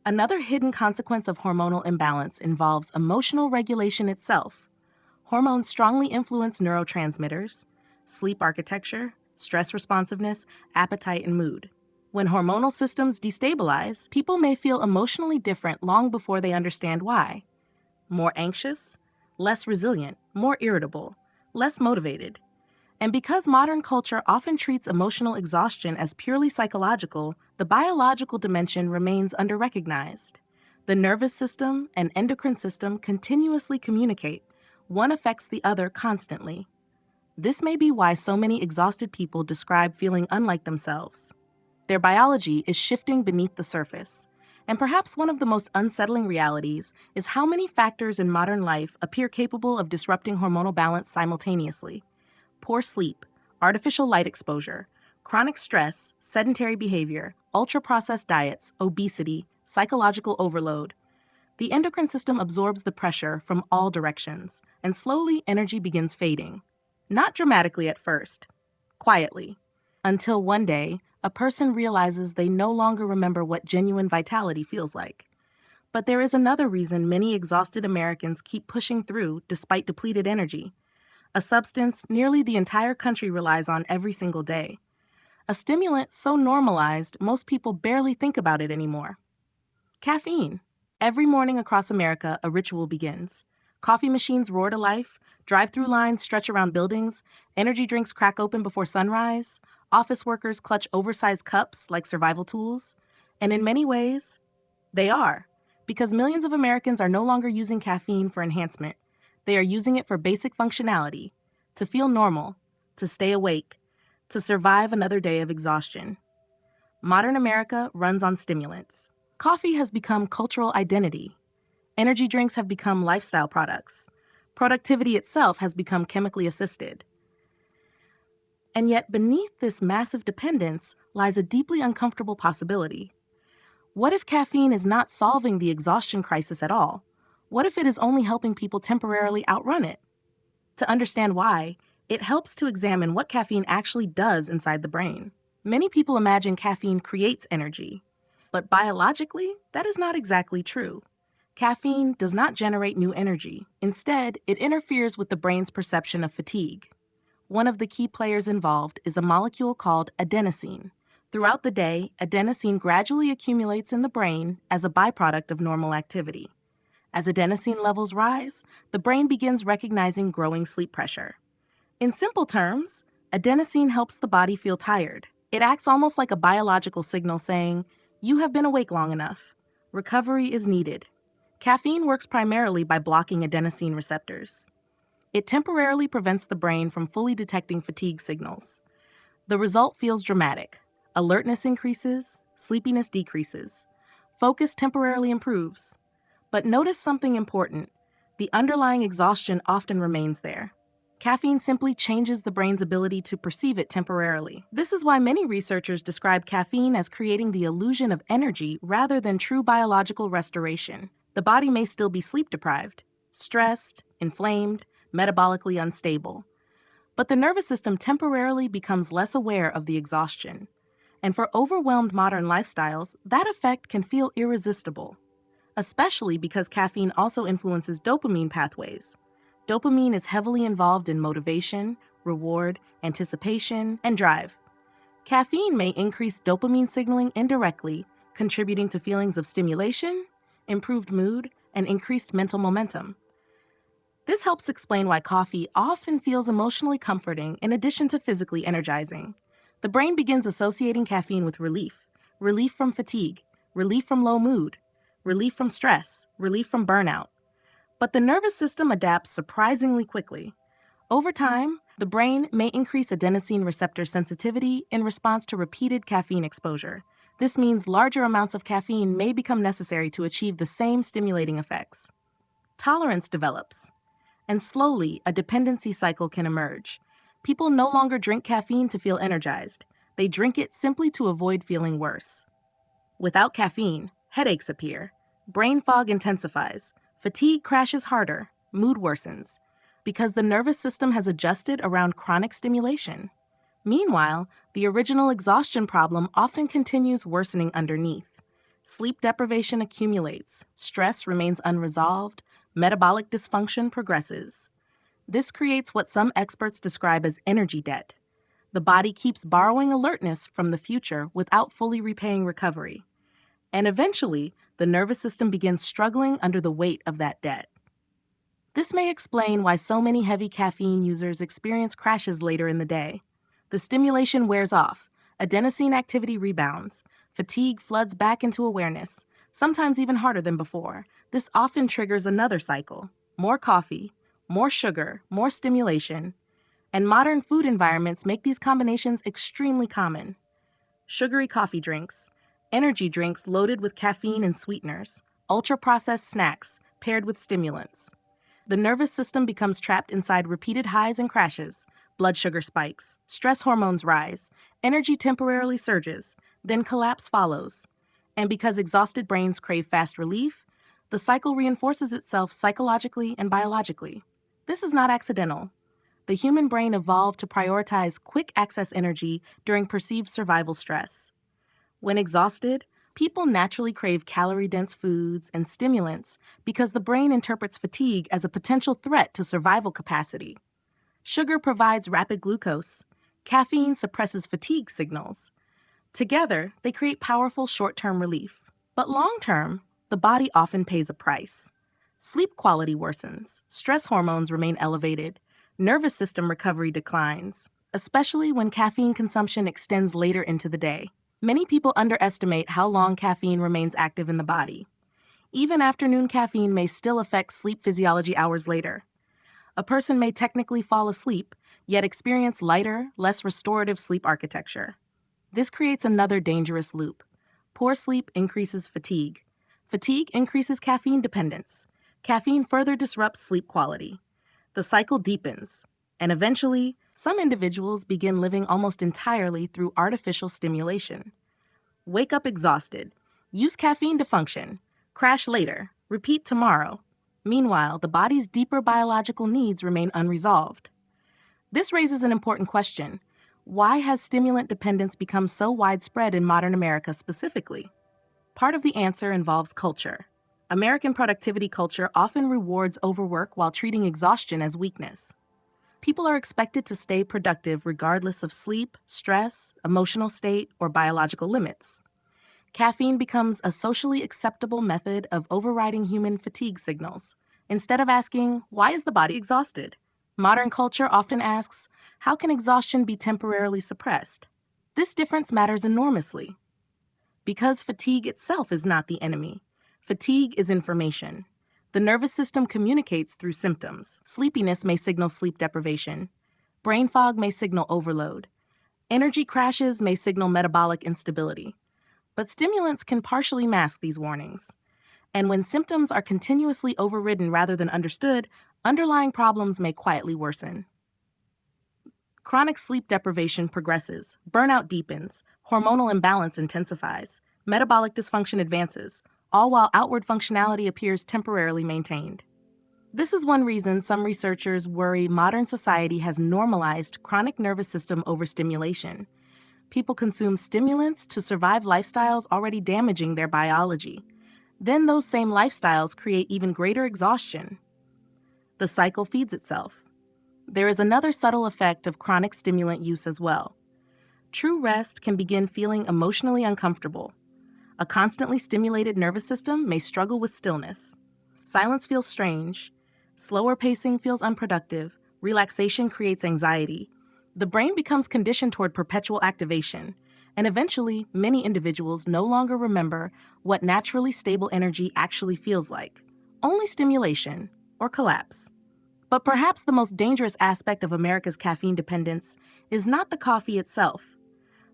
Another hidden consequence of hormonal imbalance involves emotional regulation itself. Hormones strongly influence neurotransmitters, sleep architecture, stress responsiveness, appetite, and mood. When hormonal systems destabilize, people may feel emotionally different long before they understand why. More anxious, less resilient, more irritable, less motivated. And because modern culture often treats emotional exhaustion as purely psychological, the biological dimension remains underrecognized. The nervous system and endocrine system continuously communicate. One affects the other constantly. This may be why so many exhausted people describe feeling unlike themselves. Their biology is shifting beneath the surface. And perhaps one of the most unsettling realities is how many factors in modern life appear capable of disrupting hormonal balance simultaneously. Poor sleep, artificial light exposure, chronic stress, sedentary behavior, ultra-processed diets, obesity, psychological overload. The endocrine system absorbs the pressure from all directions, and slowly energy begins fading. Not dramatically at first, quietly, until one day, a person realizes they no longer remember what genuine vitality feels like. But there is another reason many exhausted Americans keep pushing through despite depleted energy. A substance nearly the entire country relies on every single day. A stimulant so normalized most people barely think about it anymore. Caffeine. Every morning across America, a ritual begins. Coffee machines roar to life, drive-through lines stretch around buildings, energy drinks crack open before sunrise, office workers clutch oversized cups like survival tools. And in many ways, they are, because millions of Americans are no longer using caffeine for enhancement. They are using it for basic functionality, to feel normal, to stay awake, to survive another day of exhaustion. Modern America runs on stimulants. Coffee has become cultural identity. Energy drinks have become lifestyle products. Productivity itself has become chemically assisted. And yet, beneath this massive dependence lies a deeply uncomfortable possibility. What if caffeine is not solving the exhaustion crisis at all? What if it is only helping people temporarily outrun it? To understand why, it helps to examine what caffeine actually does inside the brain. Many people imagine caffeine creates energy, but biologically, that is not exactly true. Caffeine does not generate new energy. Instead, it interferes with the brain's perception of fatigue. One of the key players involved is a molecule called adenosine. Throughout the day, adenosine gradually accumulates in the brain as a byproduct of normal activity. As adenosine levels rise, the brain begins recognizing growing sleep pressure. In simple terms, adenosine helps the body feel tired. It acts almost like a biological signal saying, "You have been awake long enough. Recovery is needed." Caffeine works primarily by blocking adenosine receptors. It temporarily prevents the brain from fully detecting fatigue signals. The result feels dramatic. Alertness increases, sleepiness decreases. Focus temporarily improves. But notice something important. The underlying exhaustion often remains there. Caffeine simply changes the brain's ability to perceive it temporarily. This is why many researchers describe caffeine as creating the illusion of energy rather than true biological restoration. The body may still be sleep deprived, stressed, inflamed, metabolically unstable. But the nervous system temporarily becomes less aware of the exhaustion. And for overwhelmed modern lifestyles, that effect can feel irresistible, especially because caffeine also influences dopamine pathways. Dopamine is heavily involved in motivation, reward, anticipation, and drive. Caffeine may increase dopamine signaling indirectly, contributing to feelings of stimulation, improved mood, and increased mental momentum. This helps explain why coffee often feels emotionally comforting in addition to physically energizing. The brain begins associating caffeine with relief, relief from fatigue, relief from low mood, relief from stress, relief from burnout. But the nervous system adapts surprisingly quickly. Over time, the brain may increase adenosine receptor sensitivity in response to repeated caffeine exposure. This means larger amounts of caffeine may become necessary to achieve the same stimulating effects. Tolerance develops, and slowly a dependency cycle can emerge. People no longer drink caffeine to feel energized. They drink it simply to avoid feeling worse. Without caffeine, headaches appear, brain fog intensifies, fatigue crashes harder, mood worsens. Because the nervous system has adjusted around chronic stimulation. Meanwhile, the original exhaustion problem often continues worsening underneath. Sleep deprivation accumulates, stress remains unresolved, metabolic dysfunction progresses. This creates what some experts describe as energy debt. The body keeps borrowing alertness from the future without fully repaying recovery. And eventually, the nervous system begins struggling under the weight of that debt. This may explain why so many heavy caffeine users experience crashes later in the day. The stimulation wears off, adenosine activity rebounds, fatigue floods back into awareness, sometimes even harder than before. This often triggers another cycle: more coffee, more sugar, more stimulation. And modern food environments make these combinations extremely common. Sugary coffee drinks, energy drinks loaded with caffeine and sweeteners, ultra-processed snacks paired with stimulants. The nervous system becomes trapped inside repeated highs and crashes. Blood sugar spikes, stress hormones rise, energy temporarily surges, then collapse follows. And because exhausted brains crave fast relief, the cycle reinforces itself psychologically and biologically. This is not accidental. The human brain evolved to prioritize quick access energy during perceived survival stress. When exhausted, people naturally crave calorie-dense foods and stimulants because the brain interprets fatigue as a potential threat to survival capacity. Sugar provides rapid glucose. Caffeine suppresses fatigue signals. Together, they create powerful short-term relief. But long-term, the body often pays a price. Sleep quality worsens, stress hormones remain elevated, nervous system recovery declines, especially when caffeine consumption extends later into the day. Many people underestimate how long caffeine remains active in the body. Even afternoon caffeine may still affect sleep physiology hours later. A person may technically fall asleep, yet experience lighter, less restorative sleep architecture. This creates another dangerous loop. Poor sleep increases fatigue. Fatigue increases caffeine dependence. Caffeine further disrupts sleep quality. The cycle deepens, and eventually, some individuals begin living almost entirely through artificial stimulation. Wake up exhausted. Use caffeine to function. Crash later. Repeat tomorrow. Meanwhile, the body's deeper biological needs remain unresolved. This raises an important question. Why has stimulant dependence become so widespread in modern America specifically? Part of the answer involves culture. American productivity culture often rewards overwork while treating exhaustion as weakness. People are expected to stay productive regardless of sleep, stress, emotional state, or biological limits. Caffeine becomes a socially acceptable method of overriding human fatigue signals. Instead of asking, why is the body exhausted? Modern culture often asks, how can exhaustion be temporarily suppressed? This difference matters enormously. Because fatigue itself is not the enemy. Fatigue is information. The nervous system communicates through symptoms. Sleepiness may signal sleep deprivation. Brain fog may signal overload. Energy crashes may signal metabolic instability. But stimulants can partially mask these warnings. And when symptoms are continuously overridden rather than understood, underlying problems may quietly worsen. Chronic sleep deprivation progresses, burnout deepens, hormonal imbalance intensifies, metabolic dysfunction advances, all while outward functionality appears temporarily maintained. This is one reason some researchers worry modern society has normalized chronic nervous system overstimulation. People consume stimulants to survive lifestyles already damaging their biology. Then those same lifestyles create even greater exhaustion. The cycle feeds itself. There is another subtle effect of chronic stimulant use as well. True rest can begin feeling emotionally uncomfortable. A constantly stimulated nervous system may struggle with stillness. Silence feels strange. Slower pacing feels unproductive. Relaxation creates anxiety. The brain becomes conditioned toward perpetual activation, and eventually, many individuals no longer remember what naturally stable energy actually feels like. Only stimulation or collapse. But perhaps the most dangerous aspect of America's caffeine dependence is not the coffee itself.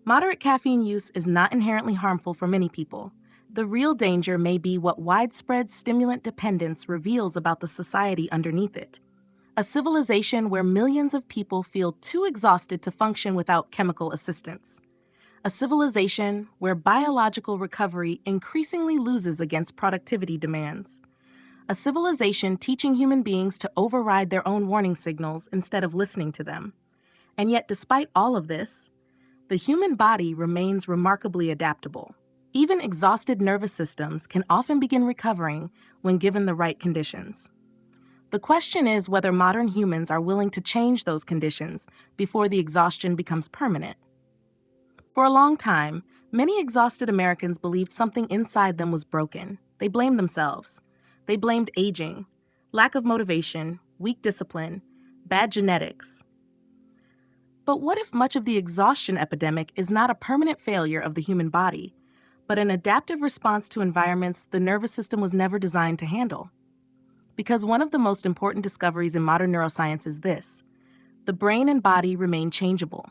Moderate caffeine use is not inherently harmful for many people. The real danger may be what widespread stimulant dependence reveals about the society underneath it. A civilization where millions of people feel too exhausted to function without chemical assistance. A civilization where biological recovery increasingly loses against productivity demands. a civilization teaching human beings to override their own warning signals instead of listening to them. And yet, despite all of this, the human body remains remarkably adaptable. Even exhausted nervous systems can often begin recovering when given the right conditions. The question is whether modern humans are willing to change those conditions before the exhaustion becomes permanent. For a long time, many exhausted Americans believed something inside them was broken. They blamed themselves. They blamed aging, lack of motivation, weak discipline, bad genetics. But what if much of the exhaustion epidemic is not a permanent failure of the human body, but an adaptive response to environments the nervous system was never designed to handle? Because one of the most important discoveries in modern neuroscience is this: the brain and body remain changeable.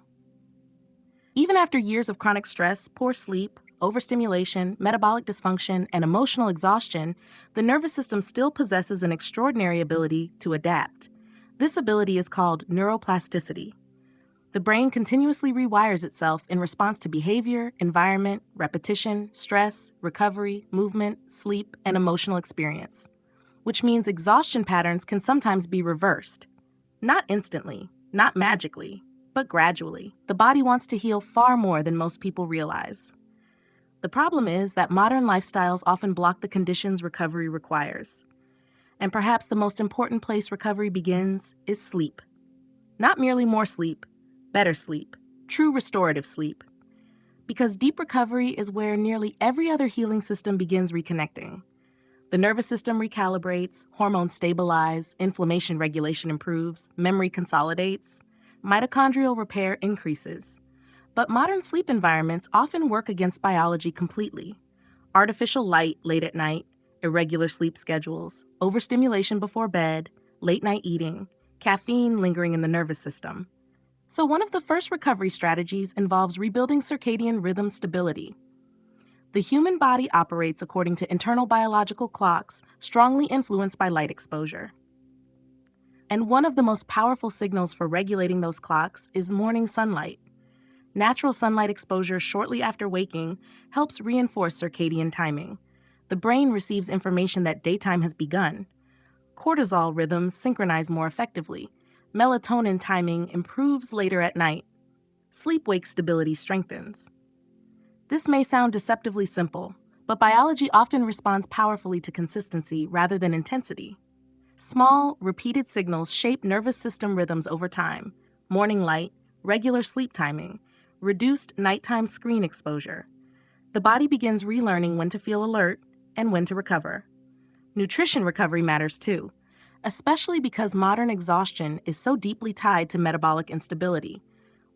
Even after years of chronic stress, poor sleep, overstimulation, metabolic dysfunction, and emotional exhaustion, the nervous system still possesses an extraordinary ability to adapt. This ability is called neuroplasticity. The brain continuously rewires itself in response to behavior, environment, repetition, stress, recovery, movement, sleep, and emotional experience, which means exhaustion patterns can sometimes be reversed. Not instantly, not magically, but gradually. The body wants to heal far more than most people realize. The problem is that modern lifestyles often block the conditions recovery requires. And perhaps the most important place recovery begins is sleep. Not merely more sleep, better sleep, true restorative sleep. Because deep recovery is where nearly every other healing system begins reconnecting. The nervous system recalibrates, hormones stabilize, inflammation regulation improves, memory consolidates, mitochondrial repair increases. But modern sleep environments often work against biology completely. Artificial light late at night, irregular sleep schedules, overstimulation before bed, late night eating, caffeine lingering in the nervous system. So one of the first recovery strategies involves rebuilding circadian rhythm stability. The human body operates according to internal biological clocks strongly influenced by light exposure. And one of the most powerful signals for regulating those clocks is morning sunlight. Natural sunlight exposure shortly after waking helps reinforce circadian timing. The brain receives information that daytime has begun. Cortisol rhythms synchronize more effectively. Melatonin timing improves later at night. Sleep-wake stability strengthens. This may sound deceptively simple, but biology often responds powerfully to consistency rather than intensity. Small, repeated signals shape nervous system rhythms over time: morning light, regular sleep timing, reduced nighttime screen exposure. The body begins relearning when to feel alert and when to recover. Nutrition recovery matters too, especially because modern exhaustion is so deeply tied to metabolic instability.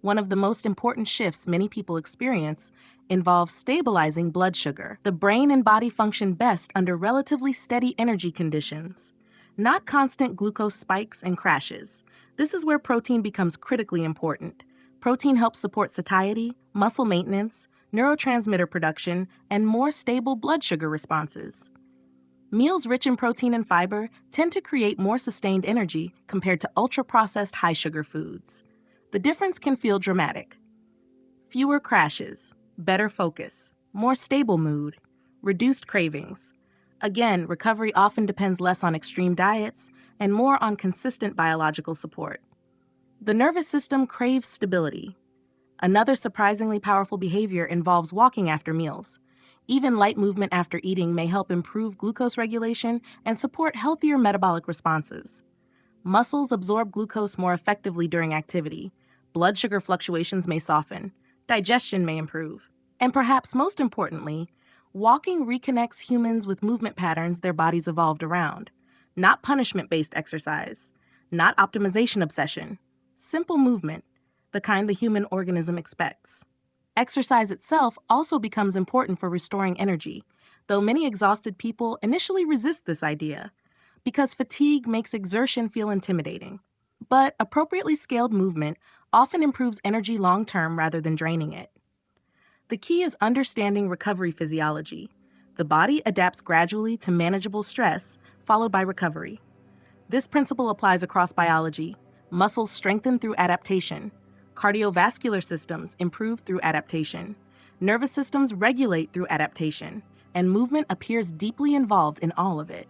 One of the most important shifts many people experience involves stabilizing blood sugar. The brain and body function best under relatively steady energy conditions, not constant glucose spikes and crashes. This is where protein becomes critically important. Protein helps support satiety, muscle maintenance, neurotransmitter production, and more stable blood sugar responses. Meals rich in protein and fiber tend to create more sustained energy compared to ultra-processed high-sugar foods. The difference can feel dramatic. Fewer crashes, better focus, more stable mood, reduced cravings. Again, recovery often depends less on extreme diets and more on consistent biological support. The nervous system craves stability. Another surprisingly powerful behavior involves walking after meals. Even light movement after eating may help improve glucose regulation and support healthier metabolic responses. Muscles absorb glucose more effectively during activity. Blood sugar fluctuations may soften. Digestion may improve. And perhaps most importantly, walking reconnects humans with movement patterns their bodies evolved around. Not punishment-based exercise, not optimization obsession. Simple movement, the kind the human organism expects. Exercise itself also becomes important for restoring energy, though many exhausted people initially resist this idea because fatigue makes exertion feel intimidating. But appropriately scaled movement often improves energy long-term rather than draining it. The key is understanding recovery physiology. The body adapts gradually to manageable stress, followed by recovery. This principle applies across biology. Muscles strengthen through adaptation. Cardiovascular systems improve through adaptation. Nervous systems regulate through adaptation. And movement appears deeply involved in all of it.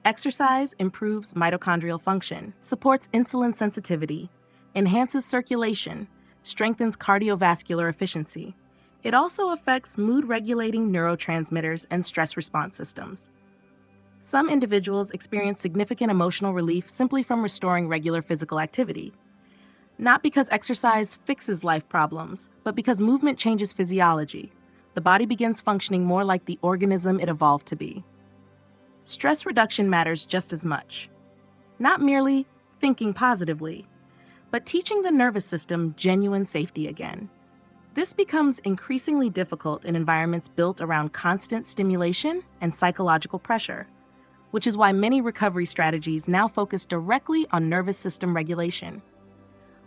Exercise improves mitochondrial function, supports insulin sensitivity, enhances circulation, strengthens cardiovascular efficiency. It also affects mood-regulating neurotransmitters and stress response systems. Some individuals experience significant emotional relief simply from restoring regular physical activity. Not because exercise fixes life problems, but because movement changes physiology. The body begins functioning more like the organism it evolved to be. Stress reduction matters just as much. Not merely thinking positively, but teaching the nervous system genuine safety again. This becomes increasingly difficult in environments built around constant stimulation and psychological pressure, which is why many recovery strategies now focus directly on nervous system regulation.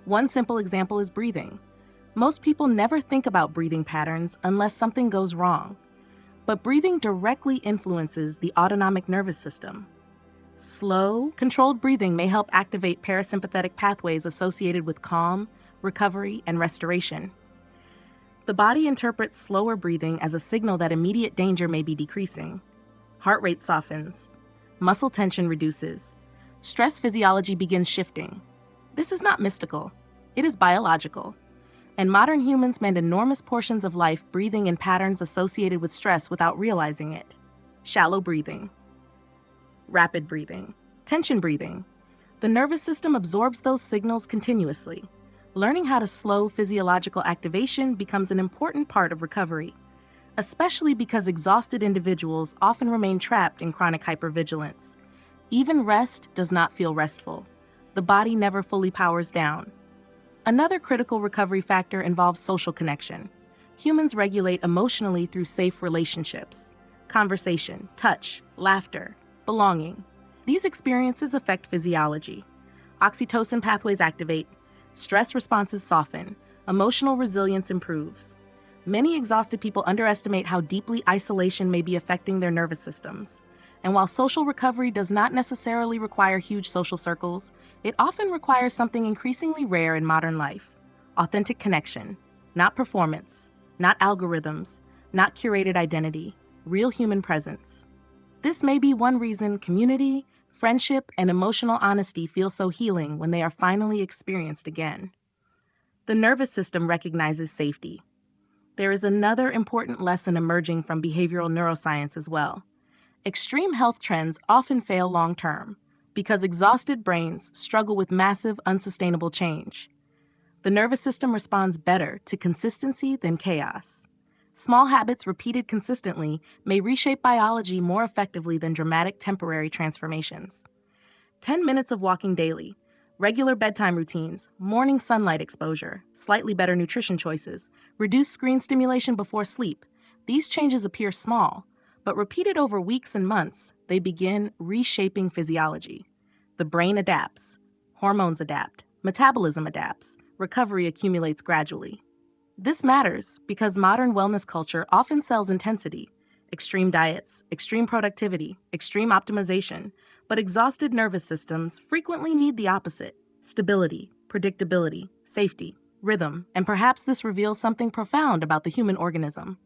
One simple example is breathing. Most people never think about breathing patterns unless something goes wrong. But breathing directly influences the autonomic nervous system. Slow, controlled breathing may help activate parasympathetic pathways associated with calm, recovery, and restoration. The body interprets slower breathing as a signal that immediate danger may be decreasing. Heart rate softens. Muscle tension reduces. Stress physiology begins shifting. This is not mystical. It is biological. And modern humans spend enormous portions of life breathing in patterns associated with stress without realizing it. Shallow breathing, rapid breathing, tension breathing. The nervous system absorbs those signals continuously. Learning how to slow physiological activation becomes an important part of recovery, especially because exhausted individuals often remain trapped in chronic hypervigilance. Even rest does not feel restful. The body never fully powers down. Another critical recovery factor involves social connection. Humans regulate emotionally through safe relationships. Conversation, touch, laughter, belonging. These experiences affect physiology. Oxytocin pathways activate, stress responses soften, emotional resilience improves. Many exhausted people underestimate how deeply isolation may be affecting their nervous systems. And while social recovery does not necessarily require huge social circles, it often requires something increasingly rare in modern life: authentic connection, not performance, not algorithms, not curated identity, real human presence. This may be one reason community, friendship, and emotional honesty feel so healing when they are finally experienced again. The nervous system recognizes safety. There is another important lesson emerging from behavioral neuroscience as well. Extreme health trends often fail long-term because exhausted brains struggle with massive, unsustainable change. The nervous system responds better to consistency than chaos. Small habits repeated consistently may reshape biology more effectively than dramatic temporary transformations. 10 minutes of walking daily, regular bedtime routines, morning sunlight exposure, slightly better nutrition choices, reduced screen stimulation before sleep. These changes appear small, but repeated over weeks and months, they begin reshaping physiology. The brain adapts, hormones adapt, metabolism adapts, recovery accumulates gradually. This matters because modern wellness culture often sells intensity, extreme diets, extreme productivity, extreme optimization, but exhausted nervous systems frequently need the opposite: stability, predictability, safety, rhythm, and perhaps this reveals something profound about the human organism.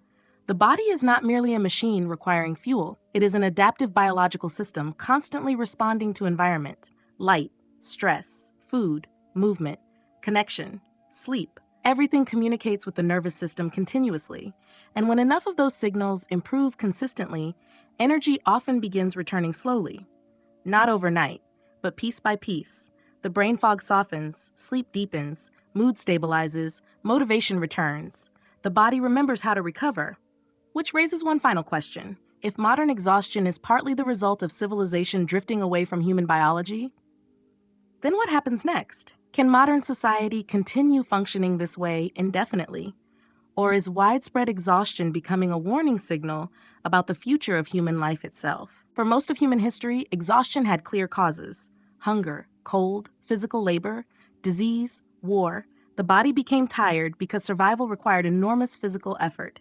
The body is not merely a machine requiring fuel. It is an adaptive biological system constantly responding to environment, light, stress, food, movement, connection, sleep. Everything communicates with the nervous system continuously, and when enough of those signals improve consistently, energy often begins returning slowly. Not overnight, but piece by piece. The brain fog softens, sleep deepens, mood stabilizes, motivation returns. The body remembers how to recover. Which raises one final question. If modern exhaustion is partly the result of civilization drifting away from human biology, then what happens next? Can modern society continue functioning this way indefinitely? Or is widespread exhaustion becoming a warning signal about the future of human life itself? For most of human history, exhaustion had clear causes: hunger, cold, physical labor, disease, war. The body became tired because survival required enormous physical effort.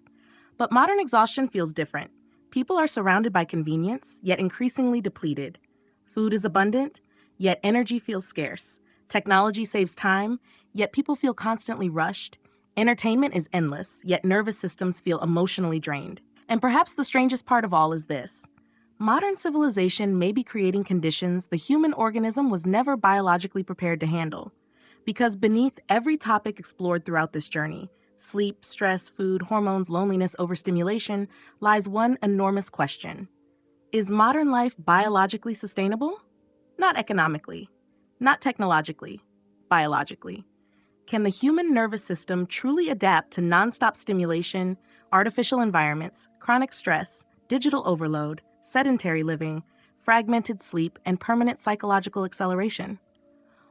But modern exhaustion feels different. People are surrounded by convenience, yet increasingly depleted. Food is abundant, yet energy feels scarce. Technology saves time, yet people feel constantly rushed. Entertainment is endless, yet nervous systems feel emotionally drained. And perhaps the strangest part of all is this: Modern civilization may be creating conditions the human organism was never biologically prepared to handle. Because beneath every topic explored throughout this journey, sleep, stress, food, hormones, loneliness, overstimulation, lies one enormous question. Is modern life biologically sustainable? Not economically, not technologically, biologically. Can the human nervous system truly adapt to nonstop stimulation, artificial environments, chronic stress, digital overload, sedentary living, fragmented sleep, and permanent psychological acceleration?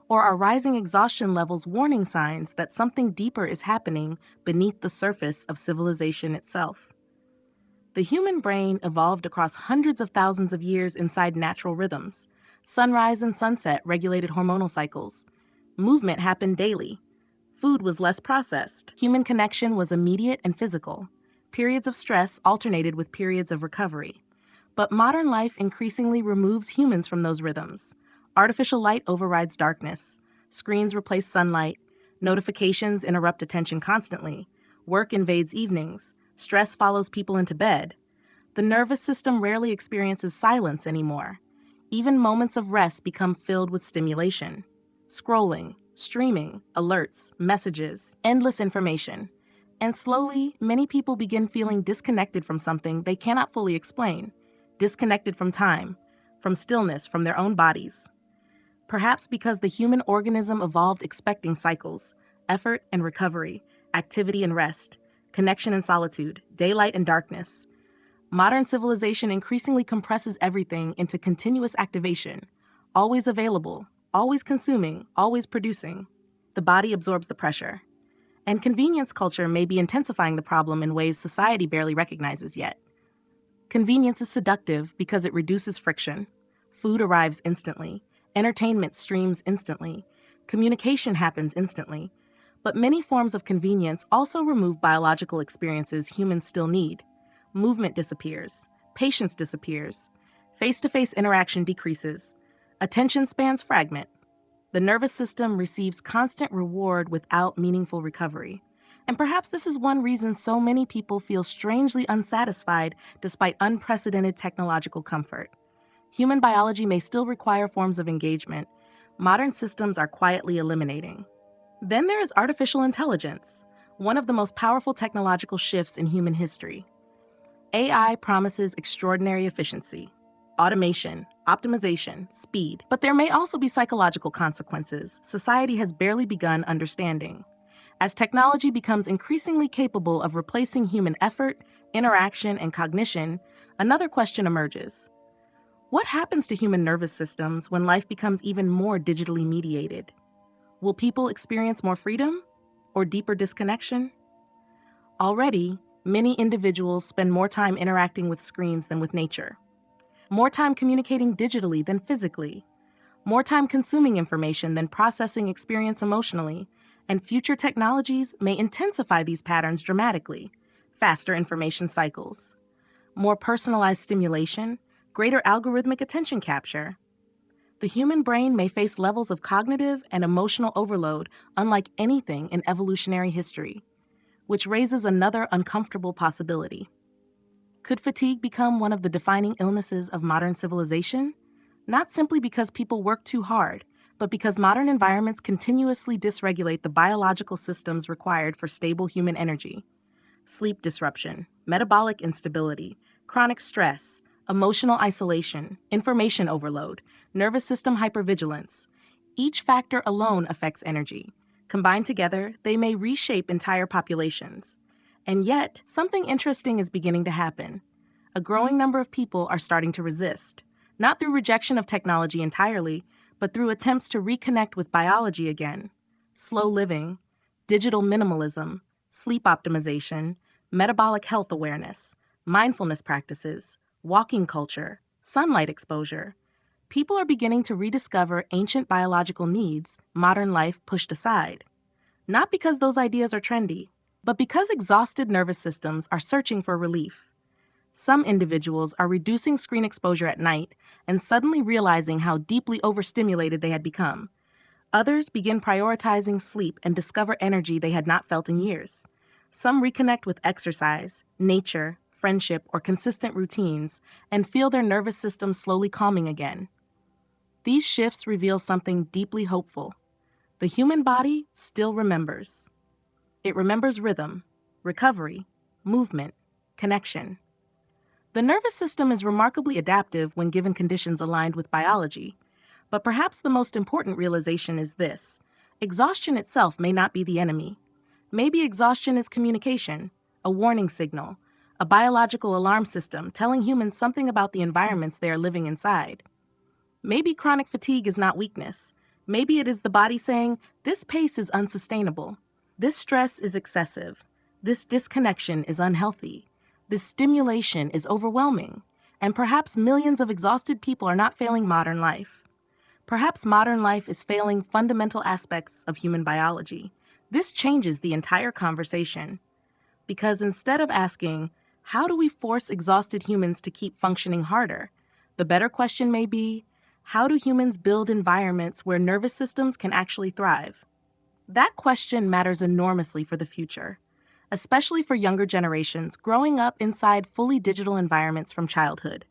Or are rising exhaustion levels warning signs that something deeper is happening beneath the surface of civilization itself? The human brain evolved across hundreds of thousands of years inside natural rhythms. Sunrise and sunset regulated hormonal cycles. Movement happened daily. Food was less processed. Human connection was immediate and physical. Periods of stress alternated with periods of recovery. But modern life increasingly removes humans from those rhythms. Artificial light overrides darkness. Screens replace sunlight. Notifications interrupt attention constantly. Work invades evenings. Stress follows people into bed. The nervous system rarely experiences silence anymore. Even moments of rest become filled with stimulation. Scrolling, streaming, alerts, messages, endless information. And slowly, many people begin feeling disconnected from something they cannot fully explain. Disconnected from time, from stillness, from their own bodies. Perhaps because the human organism evolved expecting cycles, effort and recovery, activity and rest, connection and solitude, daylight and darkness. Modern civilization increasingly compresses everything into continuous activation, always available, always consuming, always producing. The body absorbs the pressure. And convenience culture may be intensifying the problem in ways society barely recognizes yet. Convenience is seductive because it reduces friction. Food arrives instantly. Entertainment streams instantly. Communication happens instantly. But many forms of convenience also remove biological experiences humans still need. Movement disappears. Patience disappears. Face-to-face interaction decreases. Attention spans fragment. The nervous system receives constant reward without meaningful recovery. And perhaps this is one reason so many people feel strangely unsatisfied despite unprecedented technological comfort. Human biology may still require forms of engagement. Modern systems are quietly eliminating. Then there is artificial intelligence, one of the most powerful technological shifts in human history. AI promises extraordinary efficiency, automation, optimization, speed, but there may also be psychological consequences society has barely begun understanding. As technology becomes increasingly capable of replacing human effort, interaction, and cognition, another question emerges. What happens to human nervous systems when life becomes even more digitally mediated? Will people experience more freedom or deeper disconnection? Already, many individuals spend more time interacting with screens than with nature, more time communicating digitally than physically, more time consuming information than processing experience emotionally, and future technologies may intensify these patterns dramatically. Faster information cycles, more personalized stimulation, greater algorithmic attention capture. The human brain may face levels of cognitive and emotional overload unlike anything in evolutionary history, which raises another uncomfortable possibility. Could fatigue become one of the defining illnesses of modern civilization? Not simply because people work too hard, but because modern environments continuously dysregulate the biological systems required for stable human energy. Sleep disruption, metabolic instability, chronic stress, emotional isolation, information overload, nervous system hypervigilance. Each factor alone affects energy. Combined together, they may reshape entire populations. And yet, something interesting is beginning to happen. A growing number of people are starting to resist, not through rejection of technology entirely, but through attempts to reconnect with biology again. Slow living, digital minimalism, sleep optimization, metabolic health awareness, mindfulness practices, walking culture, sunlight exposure. People are beginning to rediscover ancient biological needs modern life pushed aside. Not because those ideas are trendy, but because exhausted nervous systems are searching for relief. Some individuals are reducing screen exposure at night and suddenly realizing how deeply overstimulated they had become. Others begin prioritizing sleep and discover energy they had not felt in years. Some reconnect with exercise, nature, friendship, or consistent routines and feel their nervous system slowly calming again. These shifts reveal something deeply hopeful. The human body still remembers. It remembers rhythm, recovery, movement, connection. The nervous system is remarkably adaptive when given conditions aligned with biology. But perhaps the most important realization is this: exhaustion itself may not be the enemy. Maybe exhaustion is communication, a warning signal, a biological alarm system telling humans something about the environments they are living inside. Maybe chronic fatigue is not weakness. Maybe it is the body saying, this pace is unsustainable. This stress is excessive. This disconnection is unhealthy. This stimulation is overwhelming. And perhaps millions of exhausted people are not failing modern life. Perhaps modern life is failing fundamental aspects of human biology. This changes the entire conversation. Because instead of asking, how do we force exhausted humans to keep functioning harder? The better question may be, how do humans build environments where nervous systems can actually thrive? That question matters enormously for the future, especially for younger generations growing up inside fully digital environments from childhood.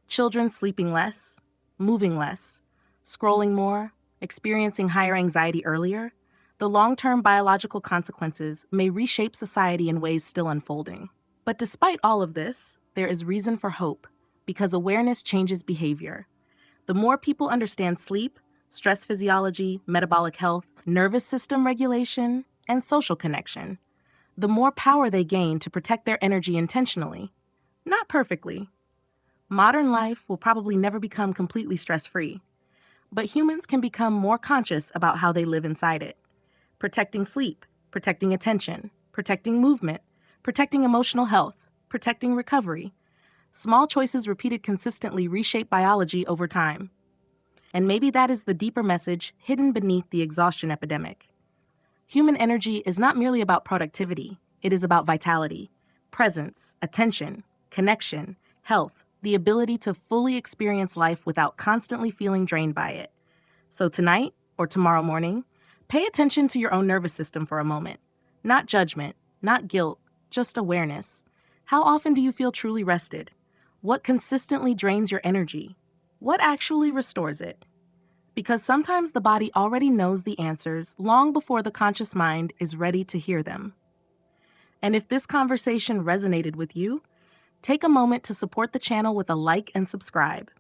Children sleeping less, moving less, scrolling more, experiencing higher anxiety earlier. The long-term biological consequences may reshape society in ways still unfolding. But despite all of this, there is reason for hope, because awareness changes behavior. The more people understand sleep, stress physiology, metabolic health, nervous system regulation, and social connection, the more power they gain to protect their energy intentionally. Not perfectly. Modern life will probably never become completely stress-free, but humans can become more conscious about how they live inside it. Protecting sleep, protecting attention, protecting movement, protecting emotional health, protecting recovery. Small choices repeated consistently reshape biology over time. And maybe that is the deeper message hidden beneath the exhaustion epidemic. Human energy is not merely about productivity, it is about vitality, presence, attention, connection, health, the ability to fully experience life without constantly feeling drained by it. So tonight, or tomorrow morning, pay attention to your own nervous system for a moment. Not judgment, not guilt, just awareness. How often do you feel truly rested? What consistently drains your energy? What actually restores it? Because sometimes the body already knows the answers long before the conscious mind is ready to hear them. And if this conversation resonated with you, take a moment to support the channel with a like and subscribe.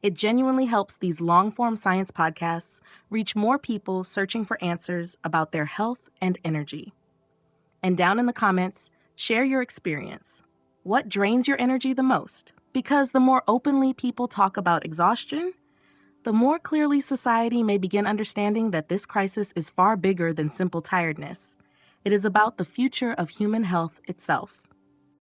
It genuinely helps these long-form science podcasts reach more people searching for answers about their health and energy. And down in the comments, share your experience. What drains your energy the most? Because the more openly people talk about exhaustion, the more clearly society may begin understanding that this crisis is far bigger than simple tiredness. It is about the future of human health itself.